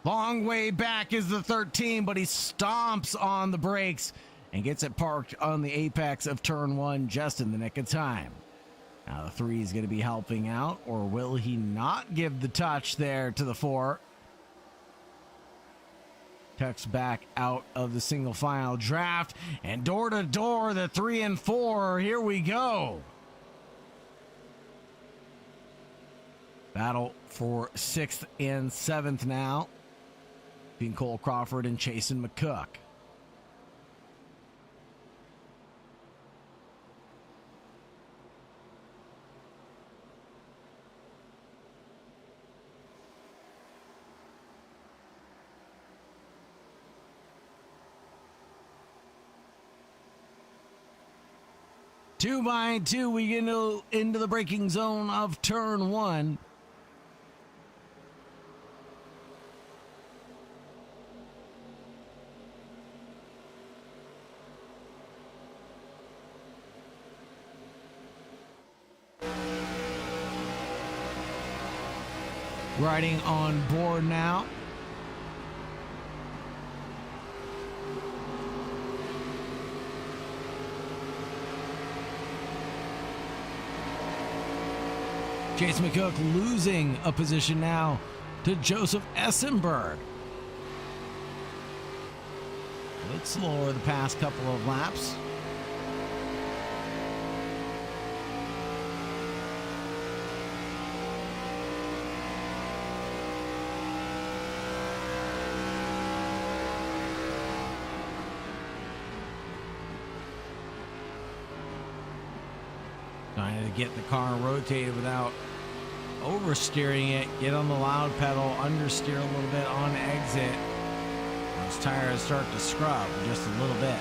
Long way back is the 13, but he stomps on the brakes and gets it parked on the apex of turn 1 just in the nick of time. Now the 3 is going to be helping out, or will he not give the touch there to the 4? Tucks back out of the single file draft, and door to door, the 3 and 4. Here we go. Battle for 6th and 7th now. being Cole Crawford and Chasen McCook. Two by two, we get into the braking zone of turn one. Riding on board now. Chase McCook losing a position now to Joseph Essenberg. A bit slower the past couple of laps. Trying to get the car rotated without oversteering it. Get on the loud pedal, understeer a little bit on exit. Those tires start to scrub just a little bit.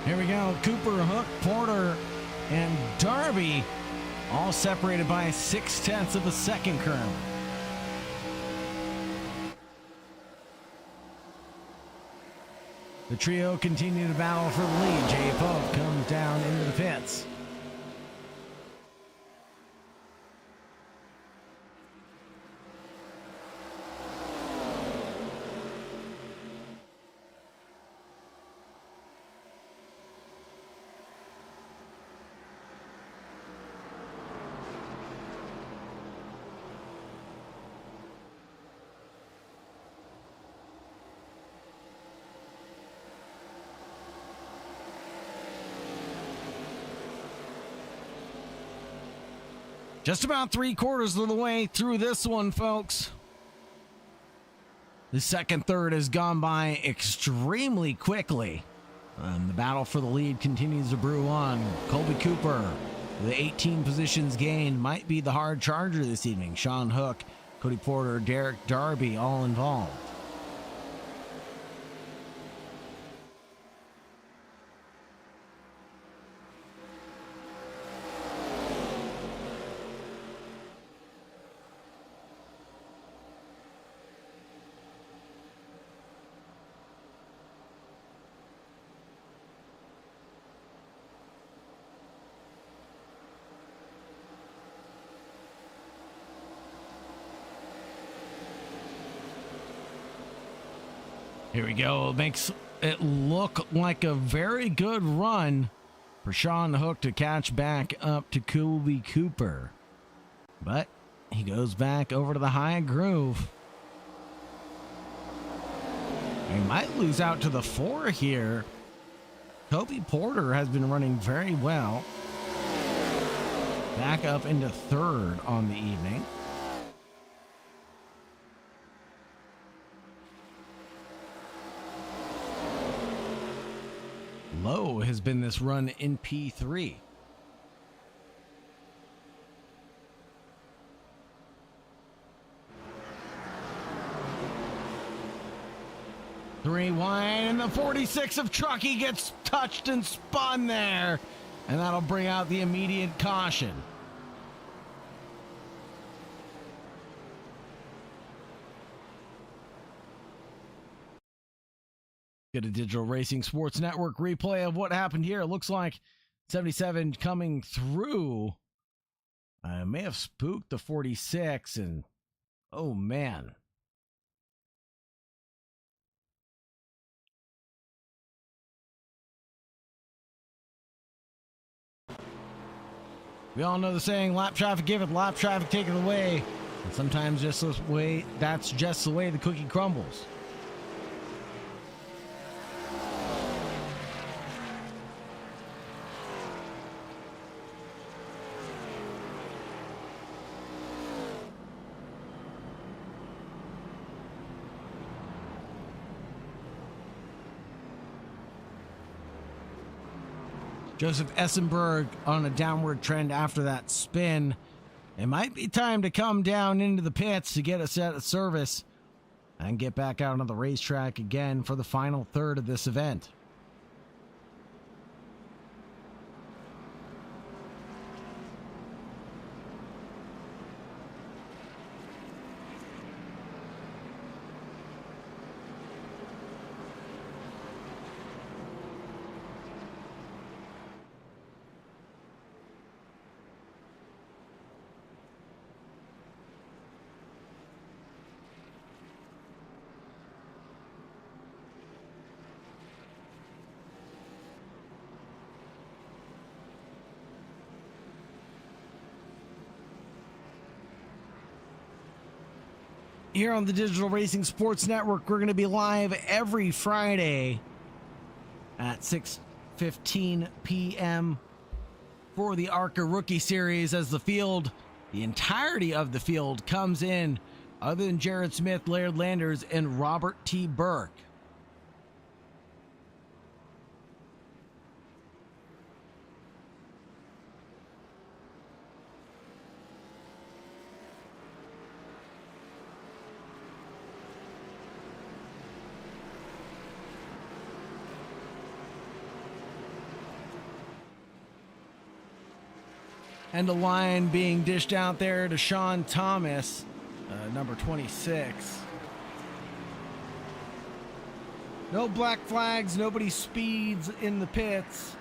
Here we go. Cooper, Hook, Porter, and Darby all separated by 0.6 of a second currently. The trio continue to battle for the lead. Jay Pope comes down into the pits. Just about 3/4 of the way through this one, folks. The second third has gone by extremely quickly. The battle for the lead continues to brew on. Colby Cooper, the 18 positions gained, might be the hard charger this evening. Sean Hook, Cody Porter, Derek Darby, all involved. Here we go. It makes it look like a very good run for Sean Hook to catch back up to Colby Cooper. But he goes back over to the high groove. He might lose out to the 4 here. Colby Porter has been running very well. Back up into 3rd on the evening. Low has been this run in P3. Three wide, and the 46 of Truckee gets touched and spun there, and that'll bring out the immediate caution. Get a Digital Racing Sports Network replay of what happened here. It looks like 77 coming through. I may have spooked the 46, and oh man. We all know the saying, lap traffic giveth, lap traffic taketh away. And sometimes that's just the way the cookie crumbles. Joseph Essenberg on a downward trend after that spin. It might be time to come down into the pits to get a set of service and get back out on the racetrack again for the final third of this event. Here on the Digital Racing Sports Network, we're going to be live every Friday at 6:15 p.m. for the Arca Rookie Series as the entirety of the field comes in, other than Jared Smith, Laird Landers, and Robert T. Burke. And a line being dished out there to Sean Thomas, number 26. No black flags, nobody speeds in the pits.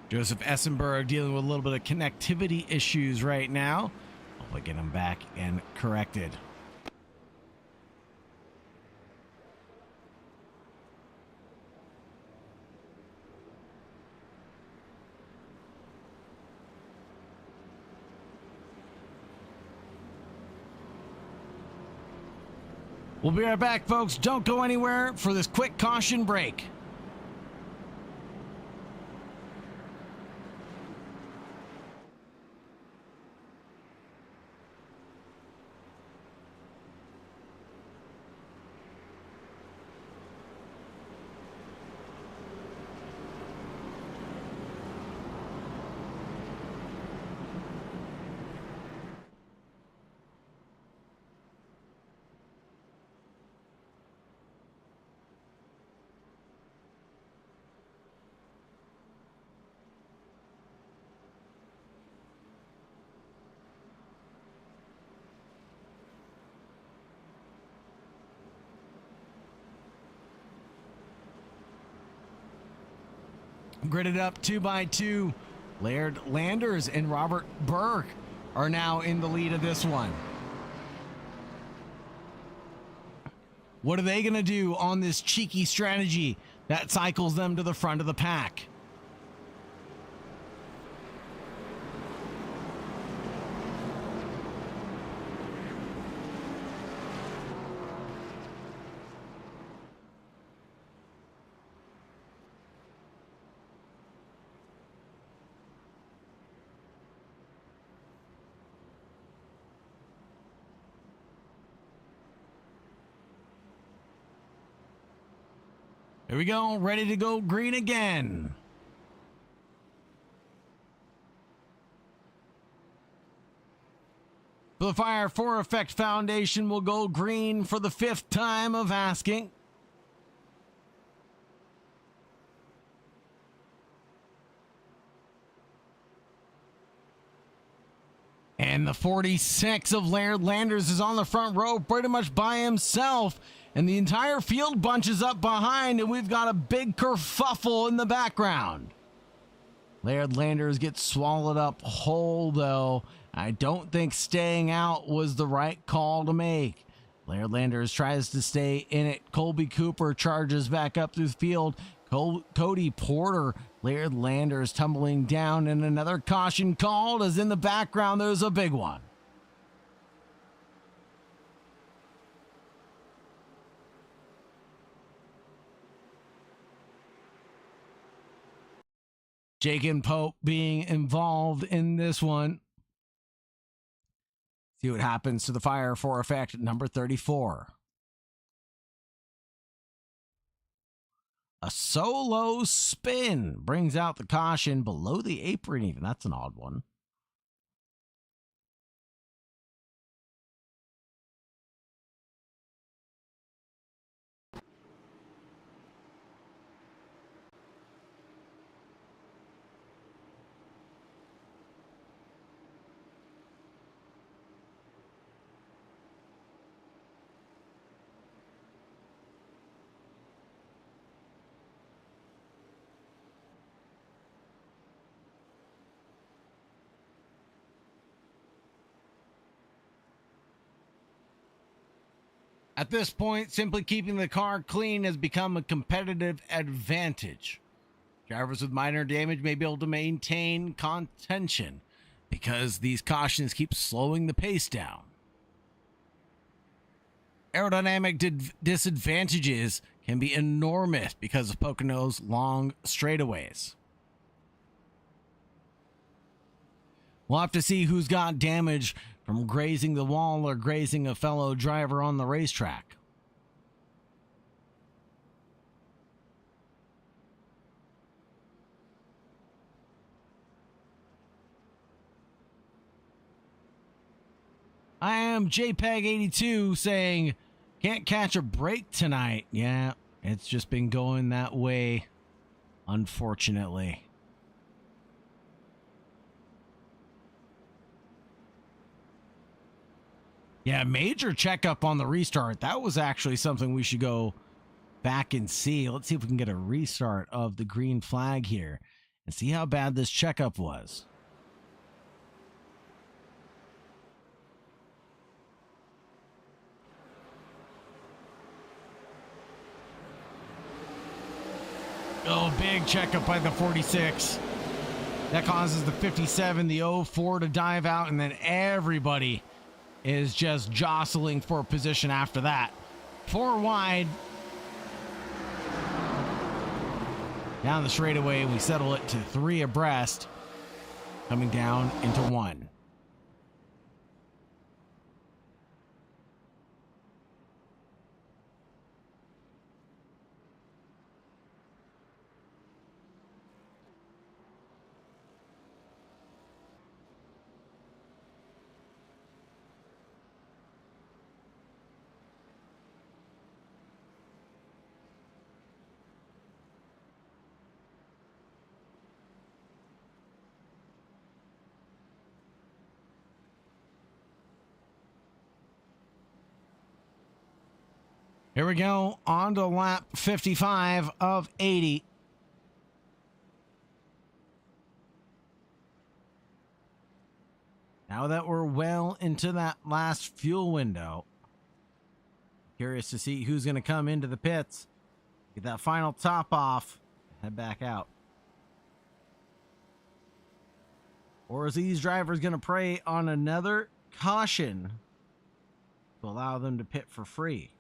Joseph Essenberg dealing with a little bit of connectivity issues right now. Hopefully get him back and corrected. We'll be right back, folks. Don't go anywhere for this quick caution break. Gridded up 2x2. Laird Landers and Robert Burke are now in the lead of this one. What are they going to do on this cheeky strategy that cycles them to the front of the pack? Here we go, ready to go green again. The Fire for Effect Foundation will go green for the 5th time of asking. the 46 of Laird Landers is on the front row pretty much by himself. And the entire field bunches up behind, and we've got a big kerfuffle in the background. Laird Landers gets swallowed up whole, though. I don't think staying out was the right call to make. Laird Landers tries to stay in it. Colby Cooper charges back up through the field. Cody Porter, Laird Landers tumbling down, and another caution called as in the background there's a big one. Jacob Pope being involved in this one. See what happens to the fire for effect number 34. A solo spin brings out the caution below the apron even. That's an odd one. At this point, simply keeping the car clean has become a competitive advantage. Drivers with minor damage may be able to maintain contention because these cautions keep slowing the pace down. Aerodynamic disadvantages can be enormous because of Pocono's long straightaways. We'll have to see who's got damage from grazing the wall or grazing a fellow driver on the racetrack. I am JPEG82 saying, can't catch a break tonight. Yeah, it's just been going that way, unfortunately. Yeah, major checkup on the restart. That was actually something we should go back and see. Let's see if we can get a restart of the green flag here and see how bad this checkup was. Oh, big checkup by the 46. That causes the 57, the 04 to dive out, and then everybody is just jostling for position after that. 4 wide. Down the straightaway, we settle it to 3 abreast, coming down into 1. Here we go, on to lap 55 of 80. Now that we're well into that last fuel window, curious to see who's going to come into the pits, get that final top off, head back out. Or is these drivers going to prey on another caution to allow them to pit for free?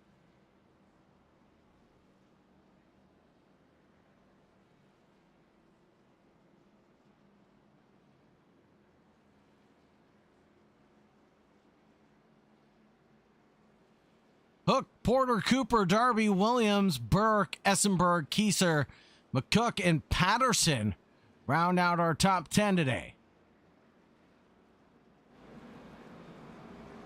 Hook, Porter, Cooper, Darby, Williams, Burke, Essenberg, Kieser, McCook, and Patterson round out our top 10 today.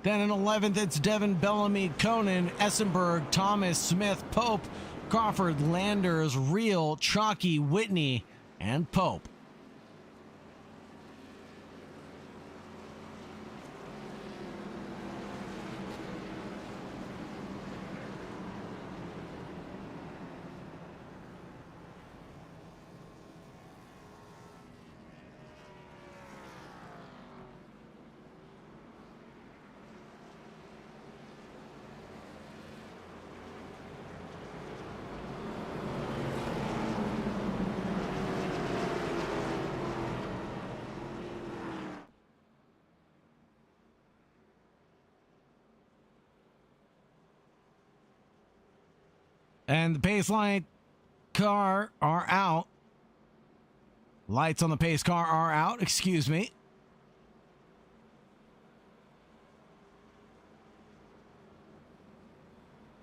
Then in 11th, it's Devin, Bellamy, Conan, Essenberg, Thomas, Smith, Pope, Crawford, Landers, Reel, Chalky, Whitney, and Pope. And the pace light car are out. Lights on the pace car are out, excuse me.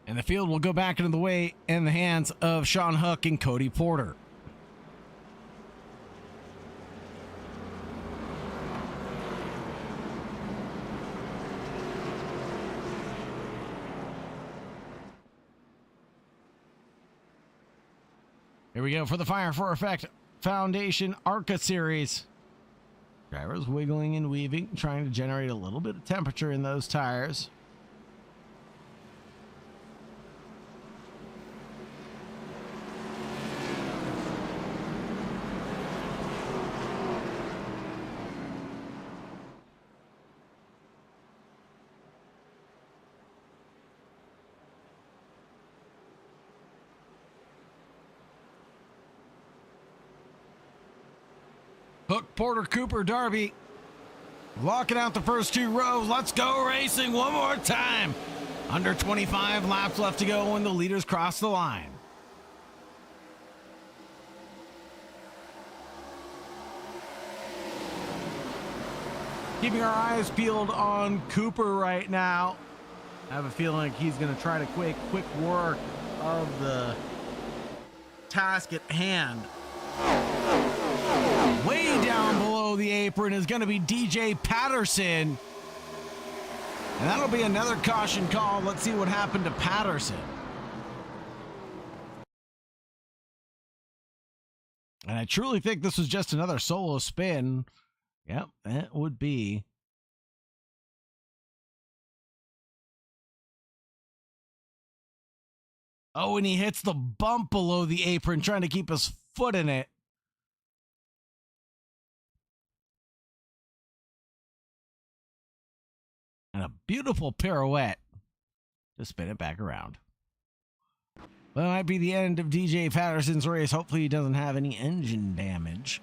And the field will go back into the hands of Sean Hook and Cody Porter. Here we go for the Fire for Effect Foundation Arca series. Drivers wiggling and weaving, trying to generate a little bit of temperature in those tires. Hook, Porter, Cooper, Darby locking out the first two rows. Let's go racing one more time. Under 25 laps left to go when the leaders cross the line. Keeping our eyes peeled on Cooper right now. I have a feeling like he's going to try to quick work of the task at hand. Way down below the apron is going to be DJ Patterson. And that'll be another caution call. Let's see what happened to Patterson. And I truly think this was just another solo spin. Yep, that would be. Oh, and he hits the bump below the apron, trying to keep his foot in it. And a beautiful pirouette to spin it back around. Well, that might be the end of DJ Patterson's race. Hopefully he doesn't have any engine damage.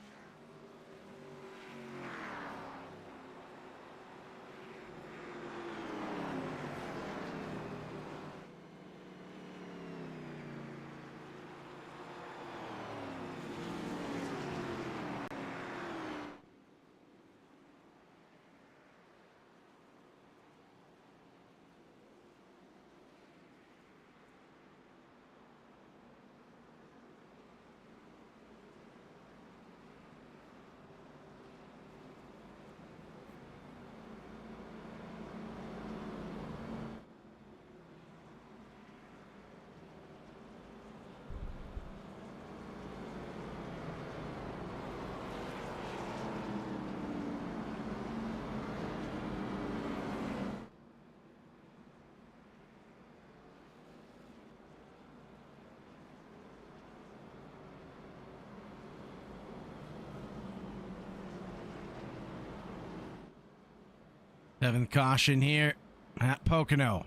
Seventh caution here at Pocono.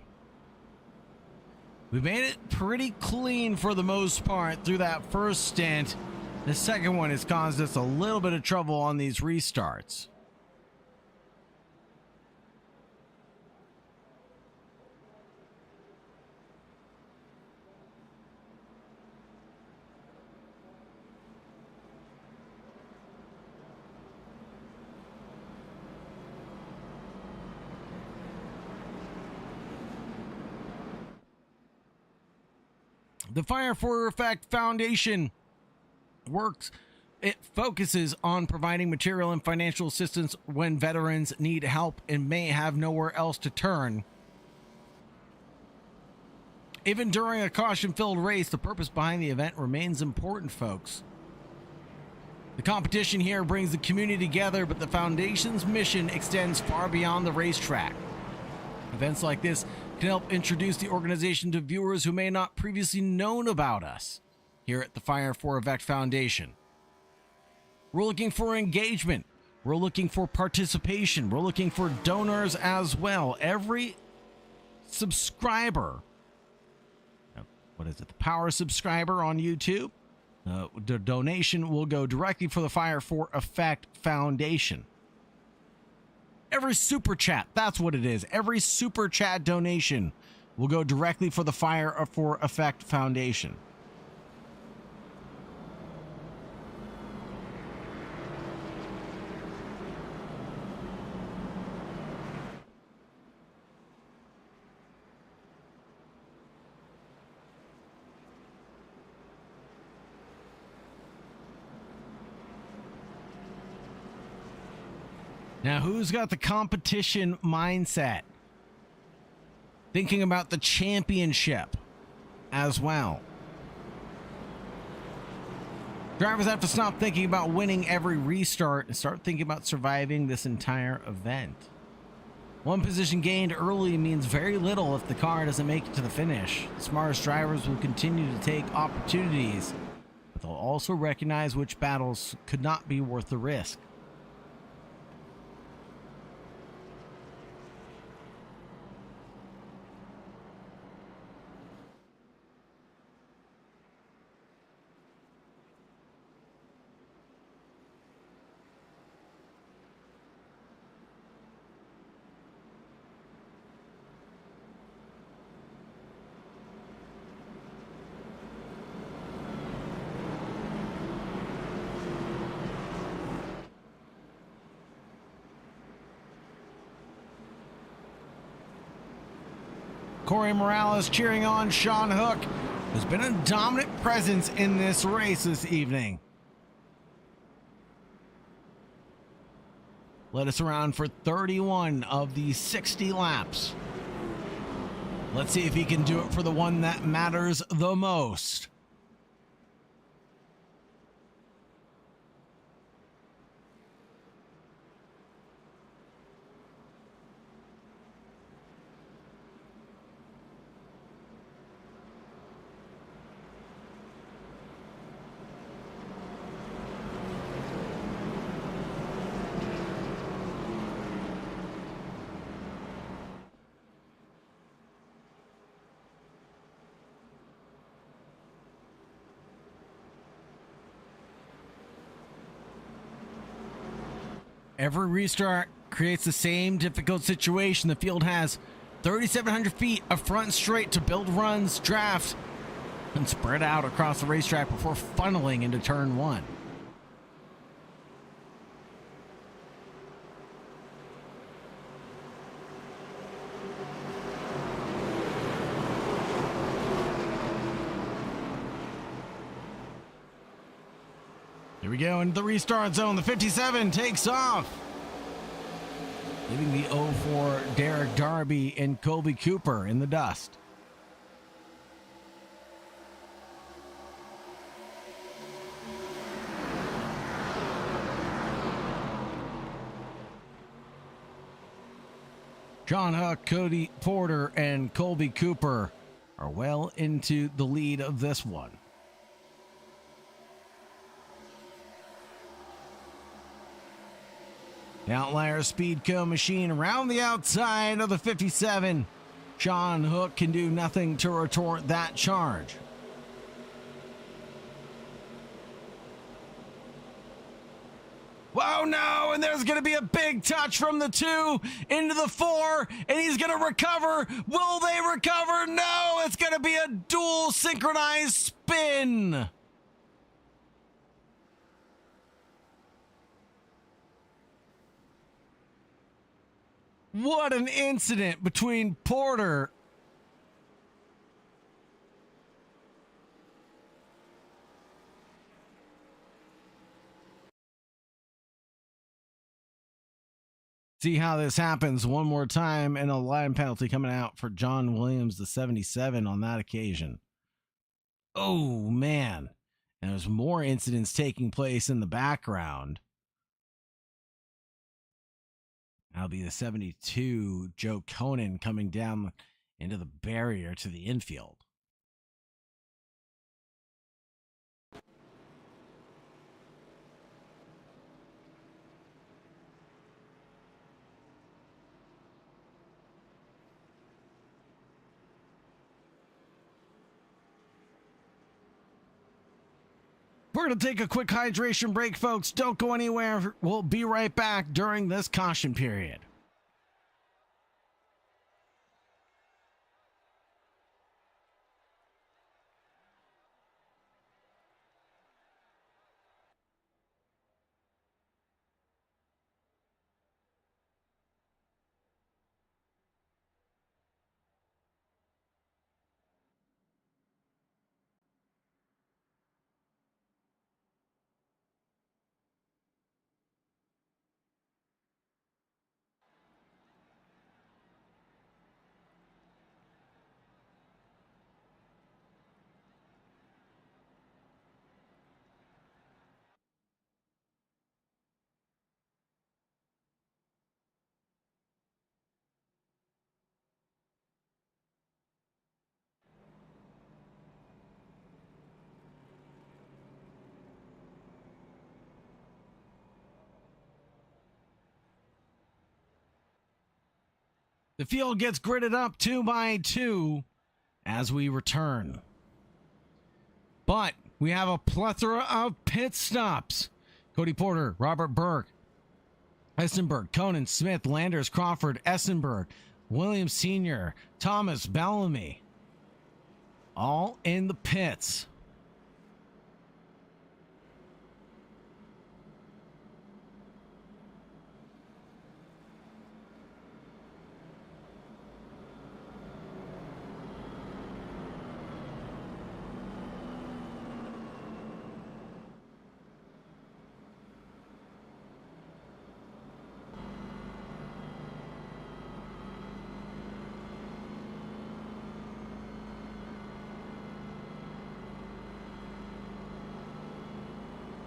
We made it pretty clean for the most part through that first stint. The second one has caused us a little bit of trouble on these restarts. The Fire for Effect Foundation it focuses on providing material and financial assistance when veterans need help and may have nowhere else to turn. Even during a caution-filled race, the purpose behind the event remains important, folks. The competition here brings the community together, but the Foundation's mission extends far beyond the racetrack. Events like this can help introduce the organization to viewers who may not previously known about us here at the Fire for Effect Foundation. We're looking for engagement. We're looking for participation. We're looking for donors as well. Every subscriber, what is it, the Power subscriber on YouTube, the donation will go directly for the Fire for Effect Foundation. Every super chat, that's what it is. Every super chat donation will go directly for the fire for effect foundation. Now, who's got the competition mindset? Thinking about the championship as well. Drivers have to stop thinking about winning every restart and start thinking about surviving this entire event. One position gained early means very little if the car doesn't make it to the finish. The smartest drivers will continue to take opportunities, but they'll also recognize which battles could not be worth the risk. Corey Morales cheering on Sean Hook, who's been a dominant presence in this race this evening. Led us around for 31 of the 60 laps. Let's see if he can do it for the one that matters the most. Every restart creates the same difficult situation. The field has 3,700 feet of front straight to build runs, draft, and spread out across the racetrack before funneling into turn one. Here we go into the restart zone. The 57 takes off, leaving the 04 Derek Darby and Colby Cooper in the dust. John Huck, Cody Porter, and Colby Cooper are well into the lead of this one. The Outlier Speedco machine around the outside of the 57. Sean Hook can do nothing to retort that charge. Whoa, no, and there's going to be a big touch from the 2 into the 4, and he's going to recover. Will they recover? No, it's going to be a dual synchronized spin. What an incident between Porter see how this happens one more time, and a line penalty coming out for John Williams, the 77 on that occasion. Oh man, and there's more incidents taking place in the background. That'll be the 72, Joe Conan, coming down into the barrier to the infield. We're going to take a quick hydration break, folks. Don't go anywhere. We'll be right back during this caution period. The field gets gridded up 2 by 2 as we return. But we have a plethora of pit stops. Cody Porter, Robert Burke, Essenberg, Conan, Smith, Landers, Crawford, Essenberg, Williams Sr., Thomas, Bellamy. All in the pits.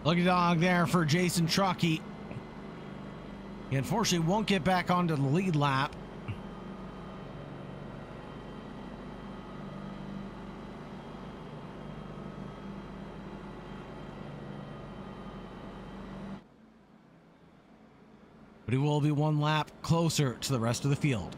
Lucky dog there for Jason Truckee. He unfortunately won't get back onto the lead lap. But he will be 1 lap closer to the rest of the field.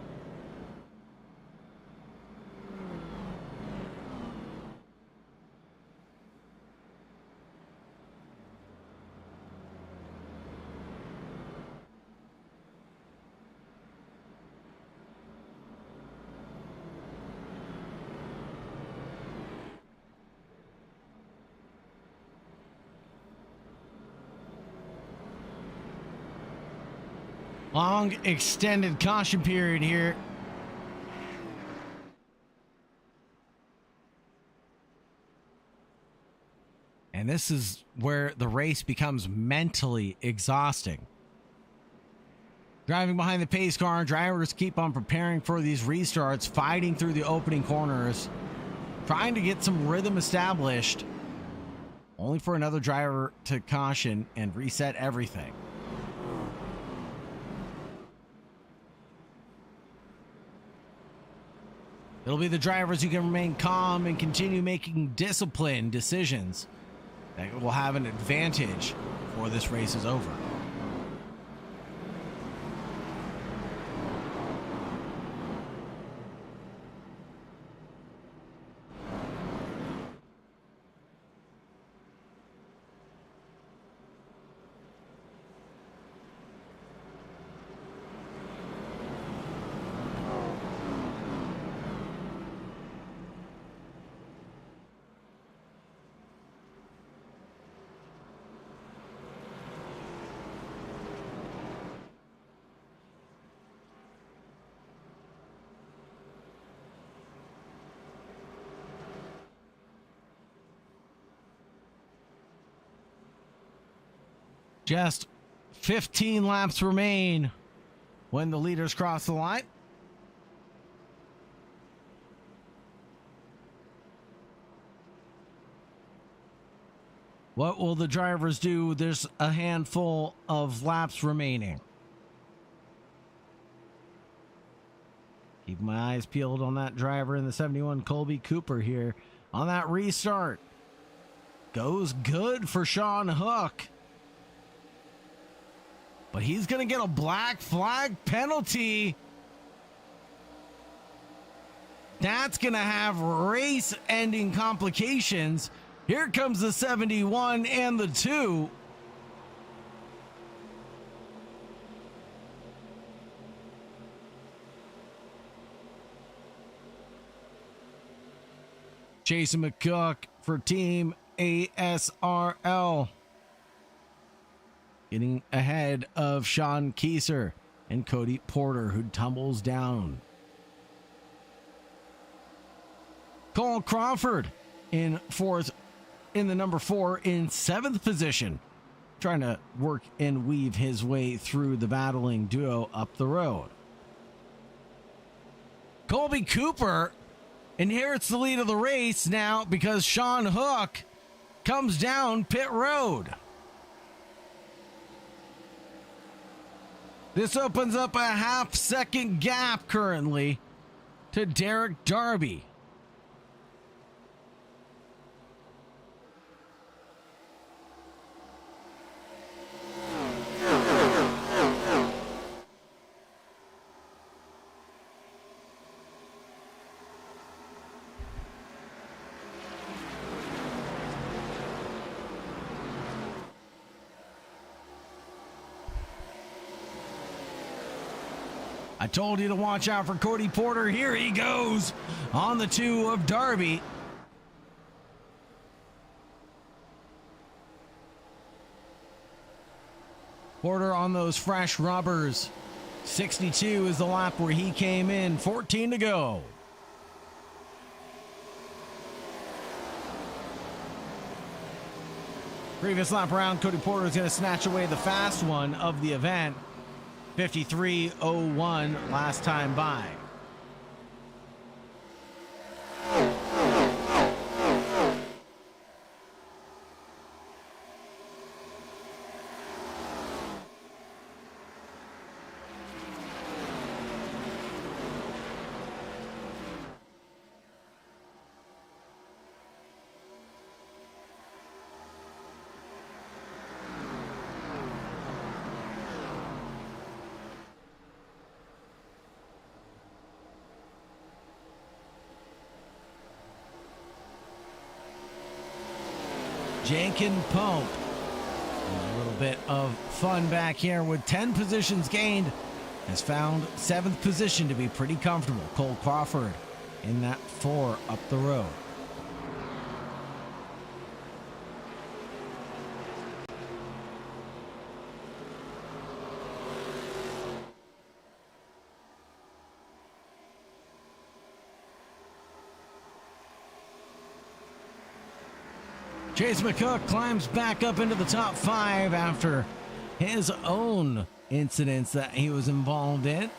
Long extended caution period here. And this is where the race becomes mentally exhausting. Driving behind the pace car, drivers keep on preparing for these restarts, fighting through the opening corners, trying to get some rhythm established, only for another driver to caution and reset everything. It'll be the drivers who can remain calm and continue making disciplined decisions that will have an advantage before this race is over. Just 15 laps remain when the leaders cross the line. What will the drivers do? There's a handful of laps remaining. Keep my eyes peeled on that driver in the 71, Colby Cooper here on that restart. Goes good for Sean Hook. But he's going to get a black flag penalty. That's going to have race-ending complications. Here comes the 71 and the 2. Jason McCook for Team ASRL. Getting ahead of Sean Kieser and Cody Porter, who tumbles down. Cole Crawford in fourth, in the number 4 in 7th position, trying to work and weave his way through the battling duo up the road. Colby Cooper inherits the lead of the race now because Sean Hook comes down pit road. This opens up a half-second gap currently to Derek Darby. I told you to watch out for Cody Porter. Here he goes on the 2 of Darby. Porter on those fresh rubbers. 62 is the lap where he came in. 14 to go. Previous lap round, Cody Porter is going to snatch away the fast one of the event. 53.01 last time by. Jankin Pope. A little bit of fun back here with 10 positions gained. Has found 7th position to be pretty comfortable. Cole Crawford in that 4 up the road. Chase McCook climbs back up into the top 5 after his own incidents that he was involved in.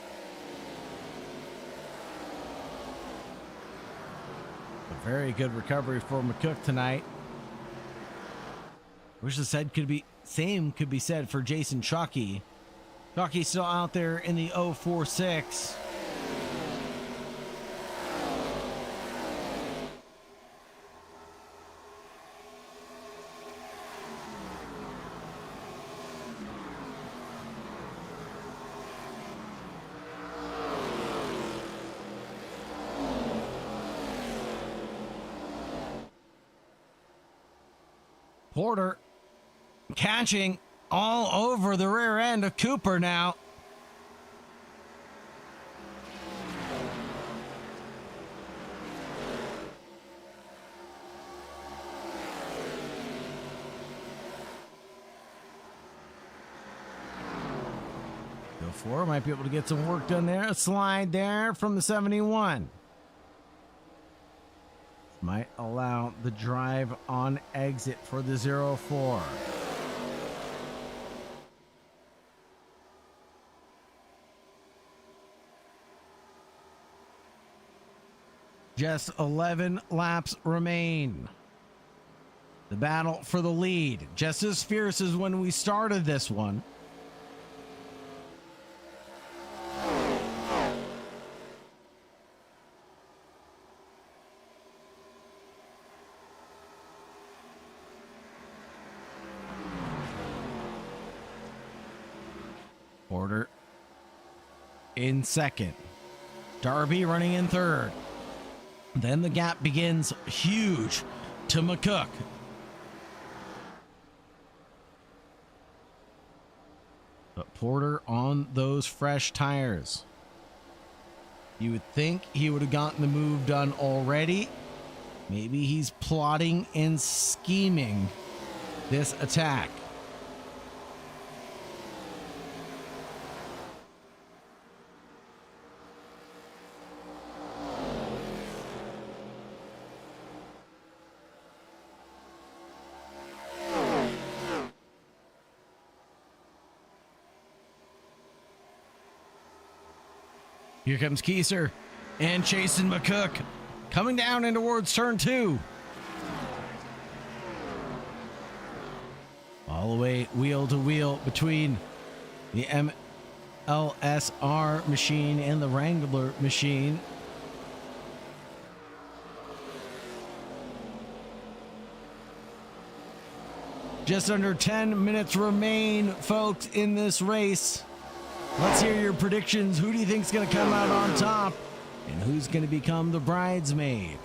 A very good recovery for McCook tonight. Wish the same could be said for Jason Chucky. Chucky's still out there in the 046. Porter catching all over the rear end of Cooper now. Go for it. Might be able to get some work done there. A slide there from the 71. Might allow the drive on exit for the 04. Just 11 laps remain. The battle for the lead, just as fierce as when we started this one. Porter in second. Darby running in third. Then the gap begins huge to McCook. But Porter on those fresh tires. You would think he would have gotten the move done already. Maybe he's plotting and scheming this attack. Here comes Kieser and Chasen McCook coming down in towards turn 2. All the way wheel to wheel between the MLSR machine and the Wrangler machine. Just under 10 minutes remain, folks, in this race. Let's hear your predictions. Who do you think is going to come out on top? And who's going to become the bridesmaid?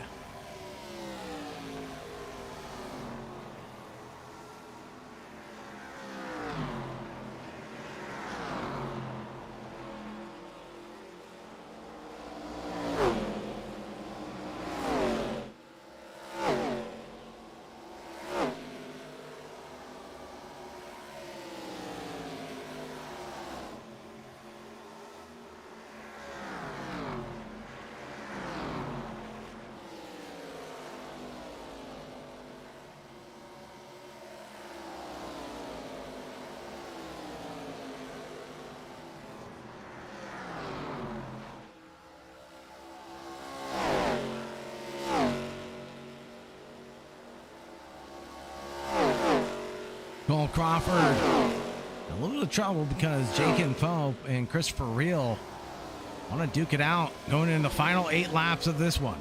Crawford in a little bit of trouble because Jacob Pope and Christopher Reel want to duke it out going in the final 8 laps of this one.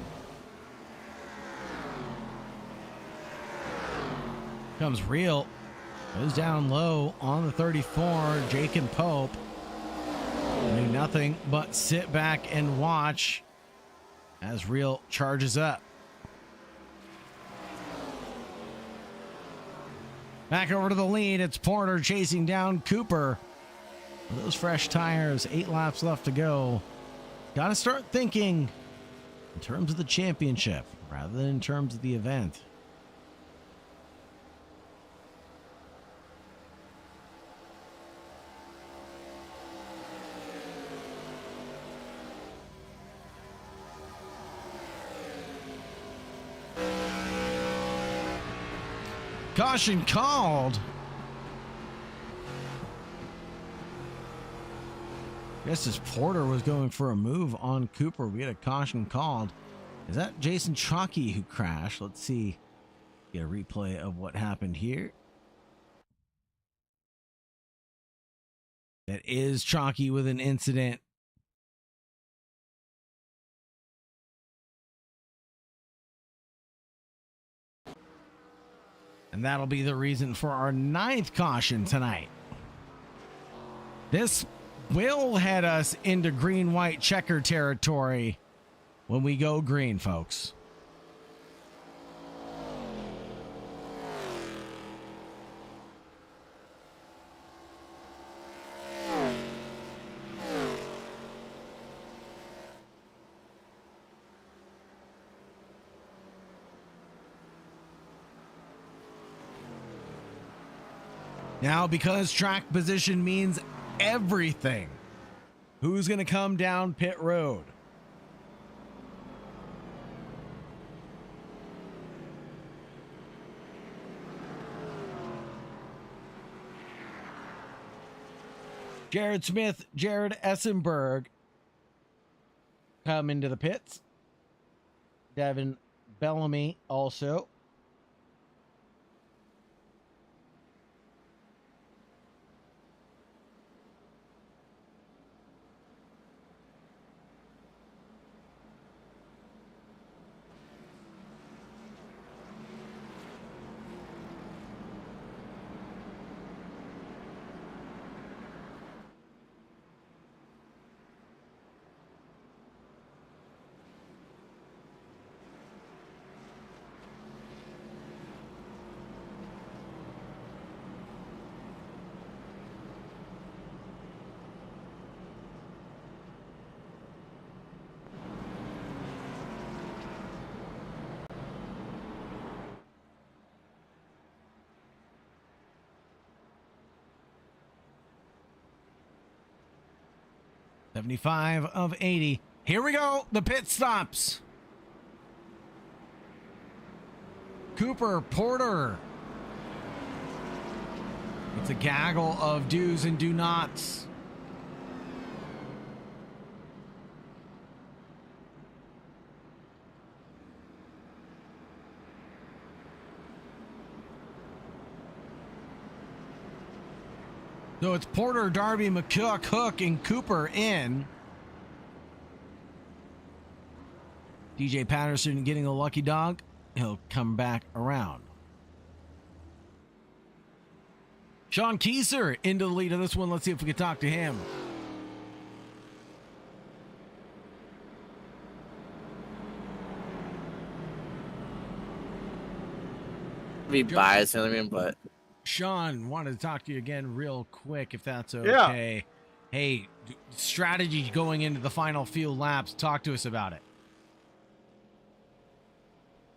Comes Reel, goes down low on the 34. Jacob Pope do nothing but sit back and watch as Reel charges up. Back over to the lead. It's Porter chasing down Cooper. With those fresh tires, 8 laps left to go. Got to start thinking in terms of the championship rather than in terms of the event. Caution called. Just as Porter was going for a move on Cooper, we had a caution called. Is that Jason Chalky who crashed? Let's see. Get a replay of what happened here. That is Chalky with an incident. And that'll be the reason for our 9th caution tonight. This will head us into green-white checker territory when we go green, folks. Now, because track position means everything, who's going to come down pit road? Jared Smith, Jared Essenberg come into the pits. Devin Bellamy also. $75 of $80. Here we go. The pit stops. Cooper, Porter. It's a gaggle of do's and do nots. So it's Porter, Darby, McCook, Hook, and Cooper in. DJ Patterson getting a lucky dog. He'll come back around. Sean Kieser into the lead of this one. Let's see if we can talk to him. Be biased, you know what I mean? But Sean, wanted to talk to you again real quick, if that's okay. Yeah. Hey, strategy going into the final few laps. Talk to us about it.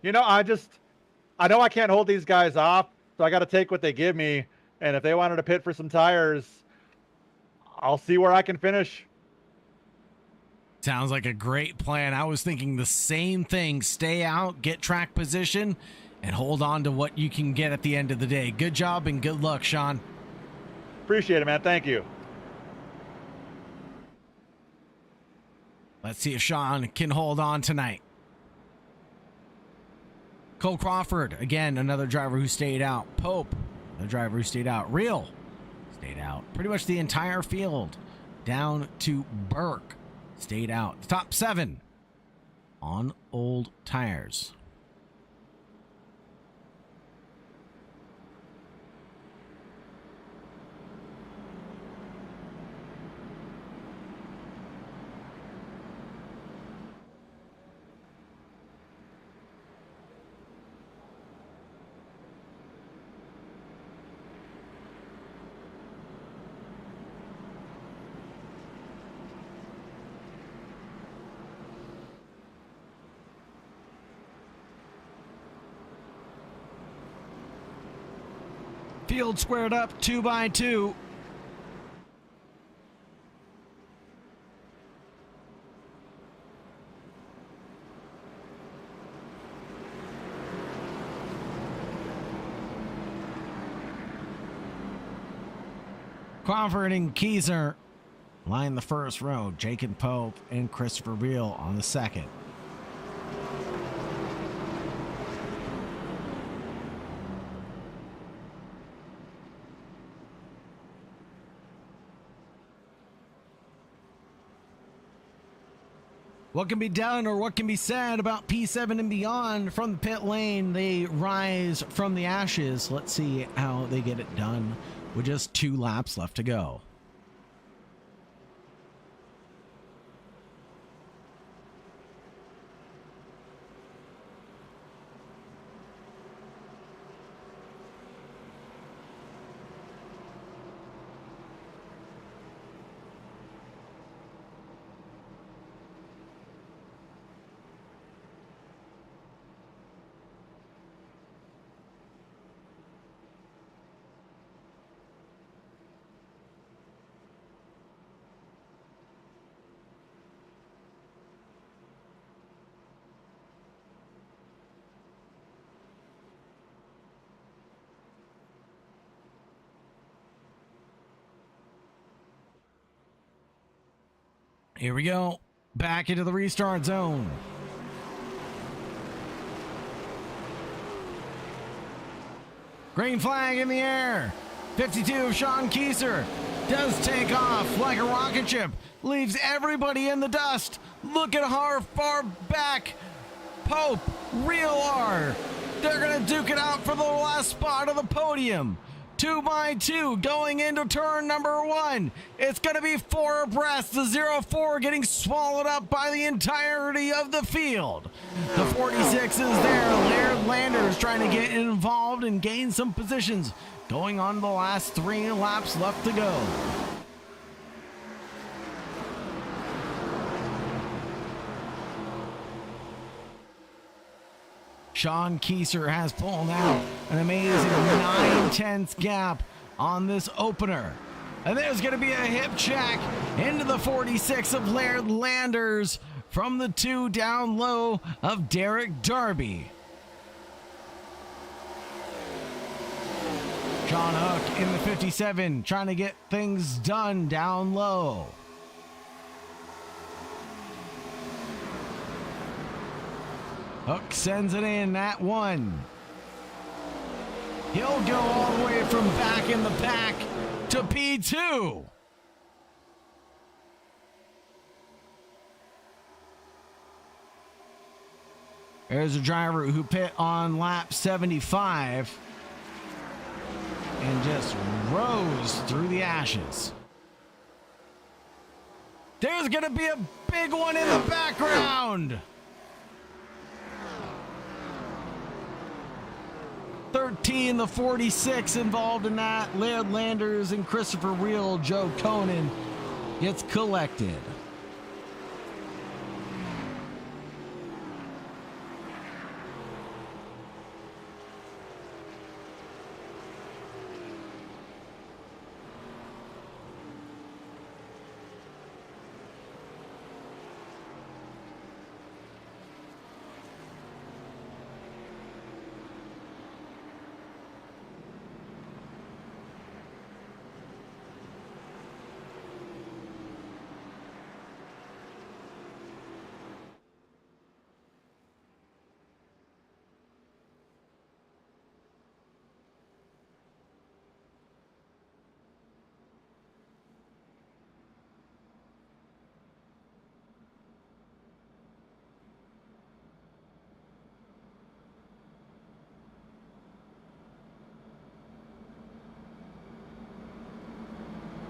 You know, I know I can't hold these guys off, so I got to take what they give me. And if they wanted to pit for some tires, I'll see where I can finish. Sounds like a great plan. I was thinking the same thing. Stay out, get track position, and hold on to what you can get at the end of the day. Good job and good luck, Sean. Appreciate it, man. Thank you. Let's see if Sean can hold on tonight. Cole Crawford, again, another driver who stayed out. Pope The driver who stayed out, Real, stayed out. Pretty much the entire field down to Burke stayed out. The top 7 on old tires. Field squared up 2 by 2. Crawford and Keyser line the first row. Jake and Pope and Christopher Beal on the second. What can be done or what can be said about P7 and beyond from the pit lane? They rise from the ashes. Let's see how they get it done with just 2 laps left to go. Here we go. Back into the restart zone. Green flag in the air. 52 of Sean Keyser does take off like a rocket ship. Leaves everybody in the dust. Look at how far back Pope, Real are. They're going to duke it out for the last spot of the podium. 2 by 2 going into turn number 1. It's going to be 4 abreast. The 0-4 getting swallowed up by the entirety of the field. The 46 is there. Laird Landers trying to get involved and gain some positions. Going on the last 3 laps left to go. Sean Keyser has pulled out an amazing 9/10 gap on this opener. And there's going to be a hip check into the 46 of Laird Landers from the 2 down low of Derek Darby. John Hook in the 57 trying to get things done down low. Hook sends it in at 1. He'll go all the way from back in the pack to P2. There's a driver who pit on lap 75 and just rose through the ashes. There's going to be a big one in the background. 13, the 46 involved in that. Laird Landers and Christopher Real, Joe Conan gets collected.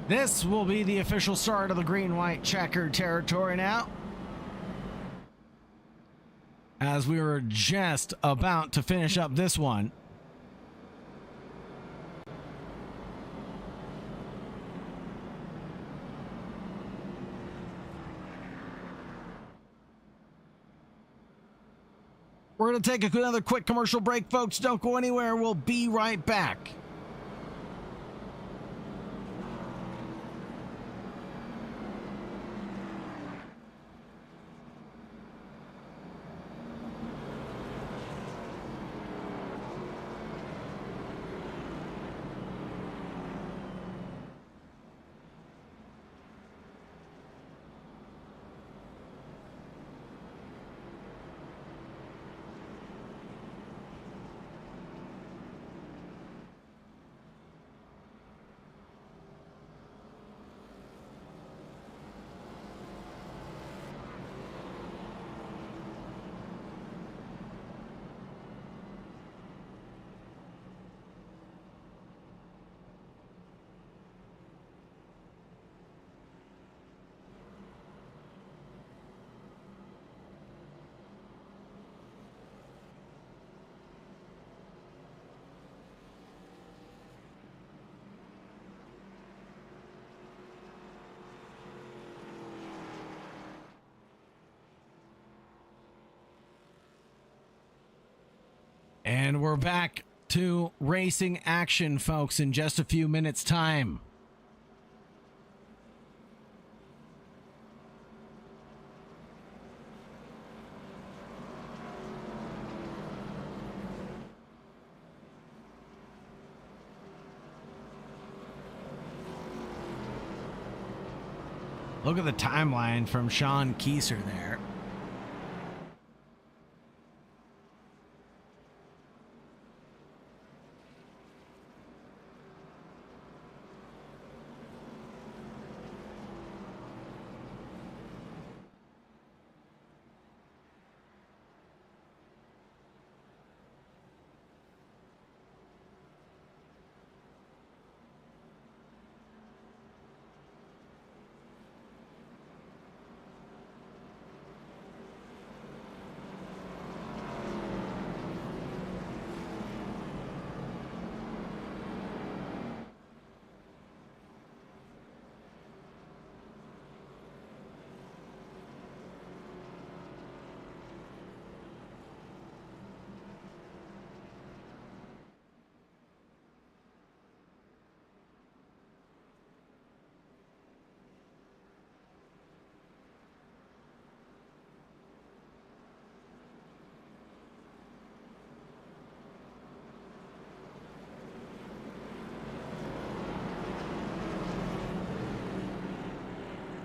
This will be the official start of the green-white checkered territory now, as we were just about to finish up this one. We're going to take another quick commercial break, folks. Don't go anywhere. We'll be right back. And we're back to racing action, folks, in just a few minutes' time. Look at the timeline from Sean Kieser there.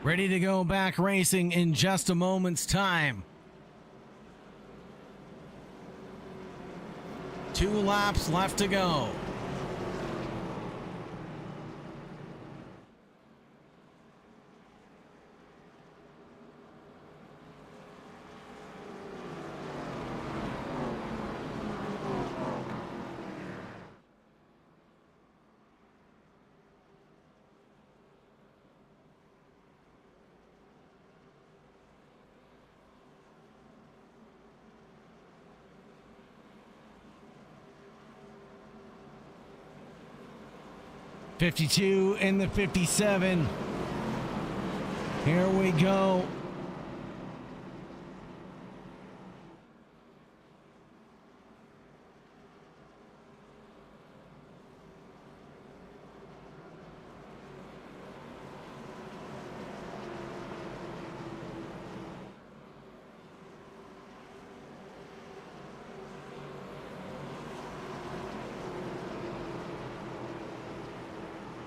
Ready to go back racing in just a moment's time. 2 laps left to go. '52 in the '57. Here we go.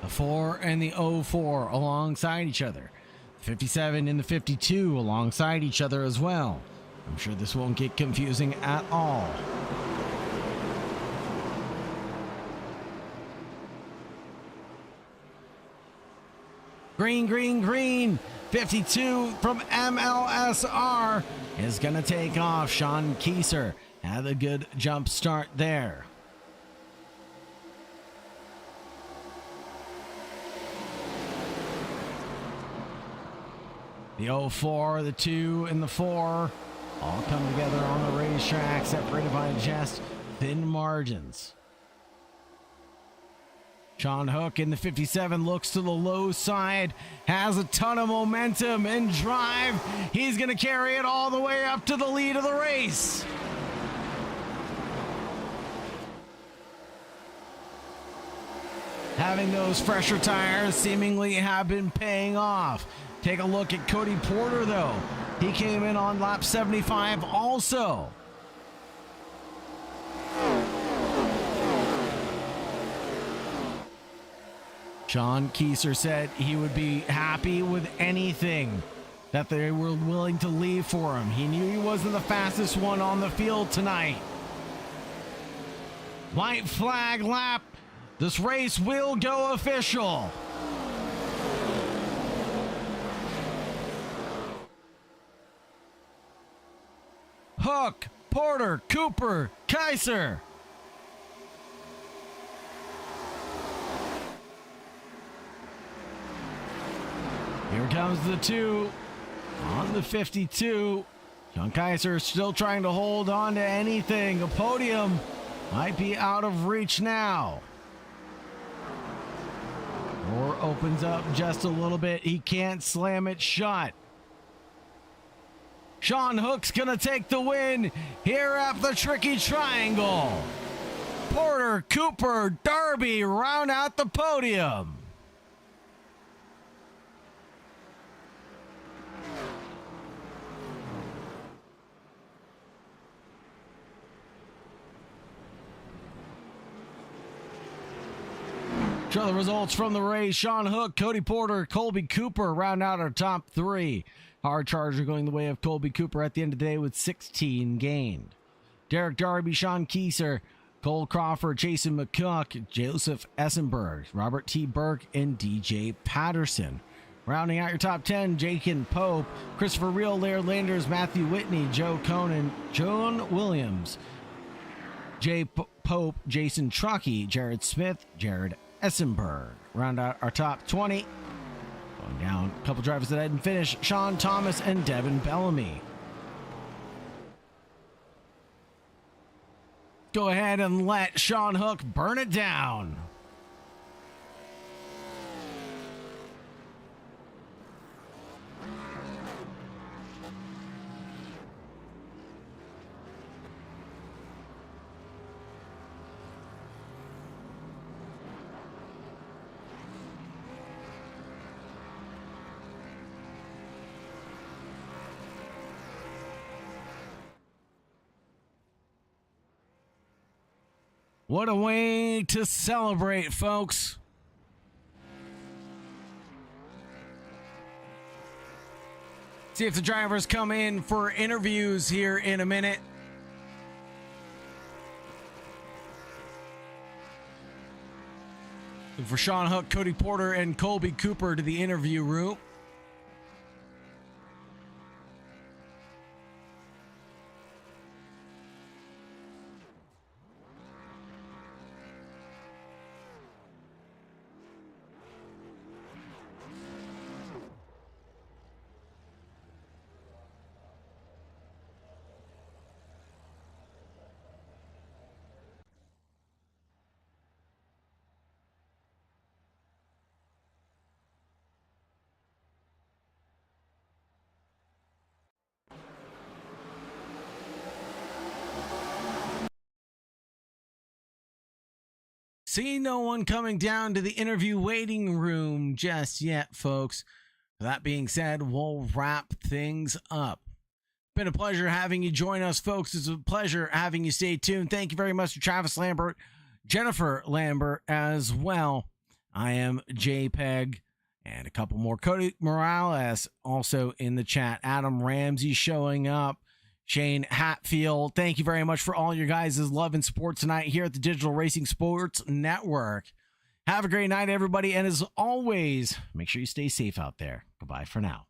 The 4 and the 04 alongside each other. 57 and the 52 alongside each other as well. I'm sure this won't get confusing at all. Green, green, green. 52 from MLSR is going to take off. Sean Kieser had a good jump start there. The 04, the 2, and the 4 all come together on the racetrack, separated by just thin margins. Sean Hook in the 57 looks to the low side, has a ton of momentum and drive. He's going to carry it all the way up to the lead of the race. Having those fresher tires seemingly have been paying off. Take a look at Cody Porter, though. He came in on lap 75 also. Sean Kieser said he would be happy with anything that they were willing to leave for him. He knew he wasn't the fastest one on the field tonight. White flag lap. This race will go official. Hook, Porter, Cooper, Kaiser. Here comes the 2 on the 52. John Kaiser still trying to hold on to anything. A podium might be out of reach now. Door opens up just a little bit. He can't slam it shut. Sean Hook's gonna take the win here at the Tricky Triangle. Porter, Cooper, Darby round out the podium. Show the results from the race. Sean Hook, Cody Porter, Colby Cooper round out our top 3. Hard Charger going the way of Colby Cooper at the end of the day with 16 gained. Derek Darby, Sean Kieser, Cole Crawford, Jason McCook, Joseph Essenberg, Robert T. Burke, and DJ Patterson. Rounding out your top 10, Jakin Pope, Christopher Real, Laird Landers, Matthew Whitney, Joe Conan, Joan Williams, Jay Pope, Jason Truckee, Jared Smith, Jared Essenberg. Round out our top 20. Going down a couple drivers that didn't finish, Sean Thomas and Devin Bellamy. Go ahead and let Sean Hook burn it down. What a way to celebrate, folks. See if the drivers come in for interviews here in a minute. Look for Sean Hook, Cody Porter, and Colby Cooper to the interview room. See no one coming down to the interview waiting room just yet, folks. That being said, we'll wrap things up. Been a pleasure having you join us, folks. It's a pleasure having you stay tuned. Thank you very much to Travis Lambert, Jennifer Lambert as well. I am JPEG, and a couple more. Cody Morales also in the chat. Adam Ramsey showing up. Shane Hatfield, thank you very much for all your guys' love and support tonight here at the Digital Racing Sports Network. Have a great night, everybody. And as always, make sure you stay safe out there. Goodbye for now.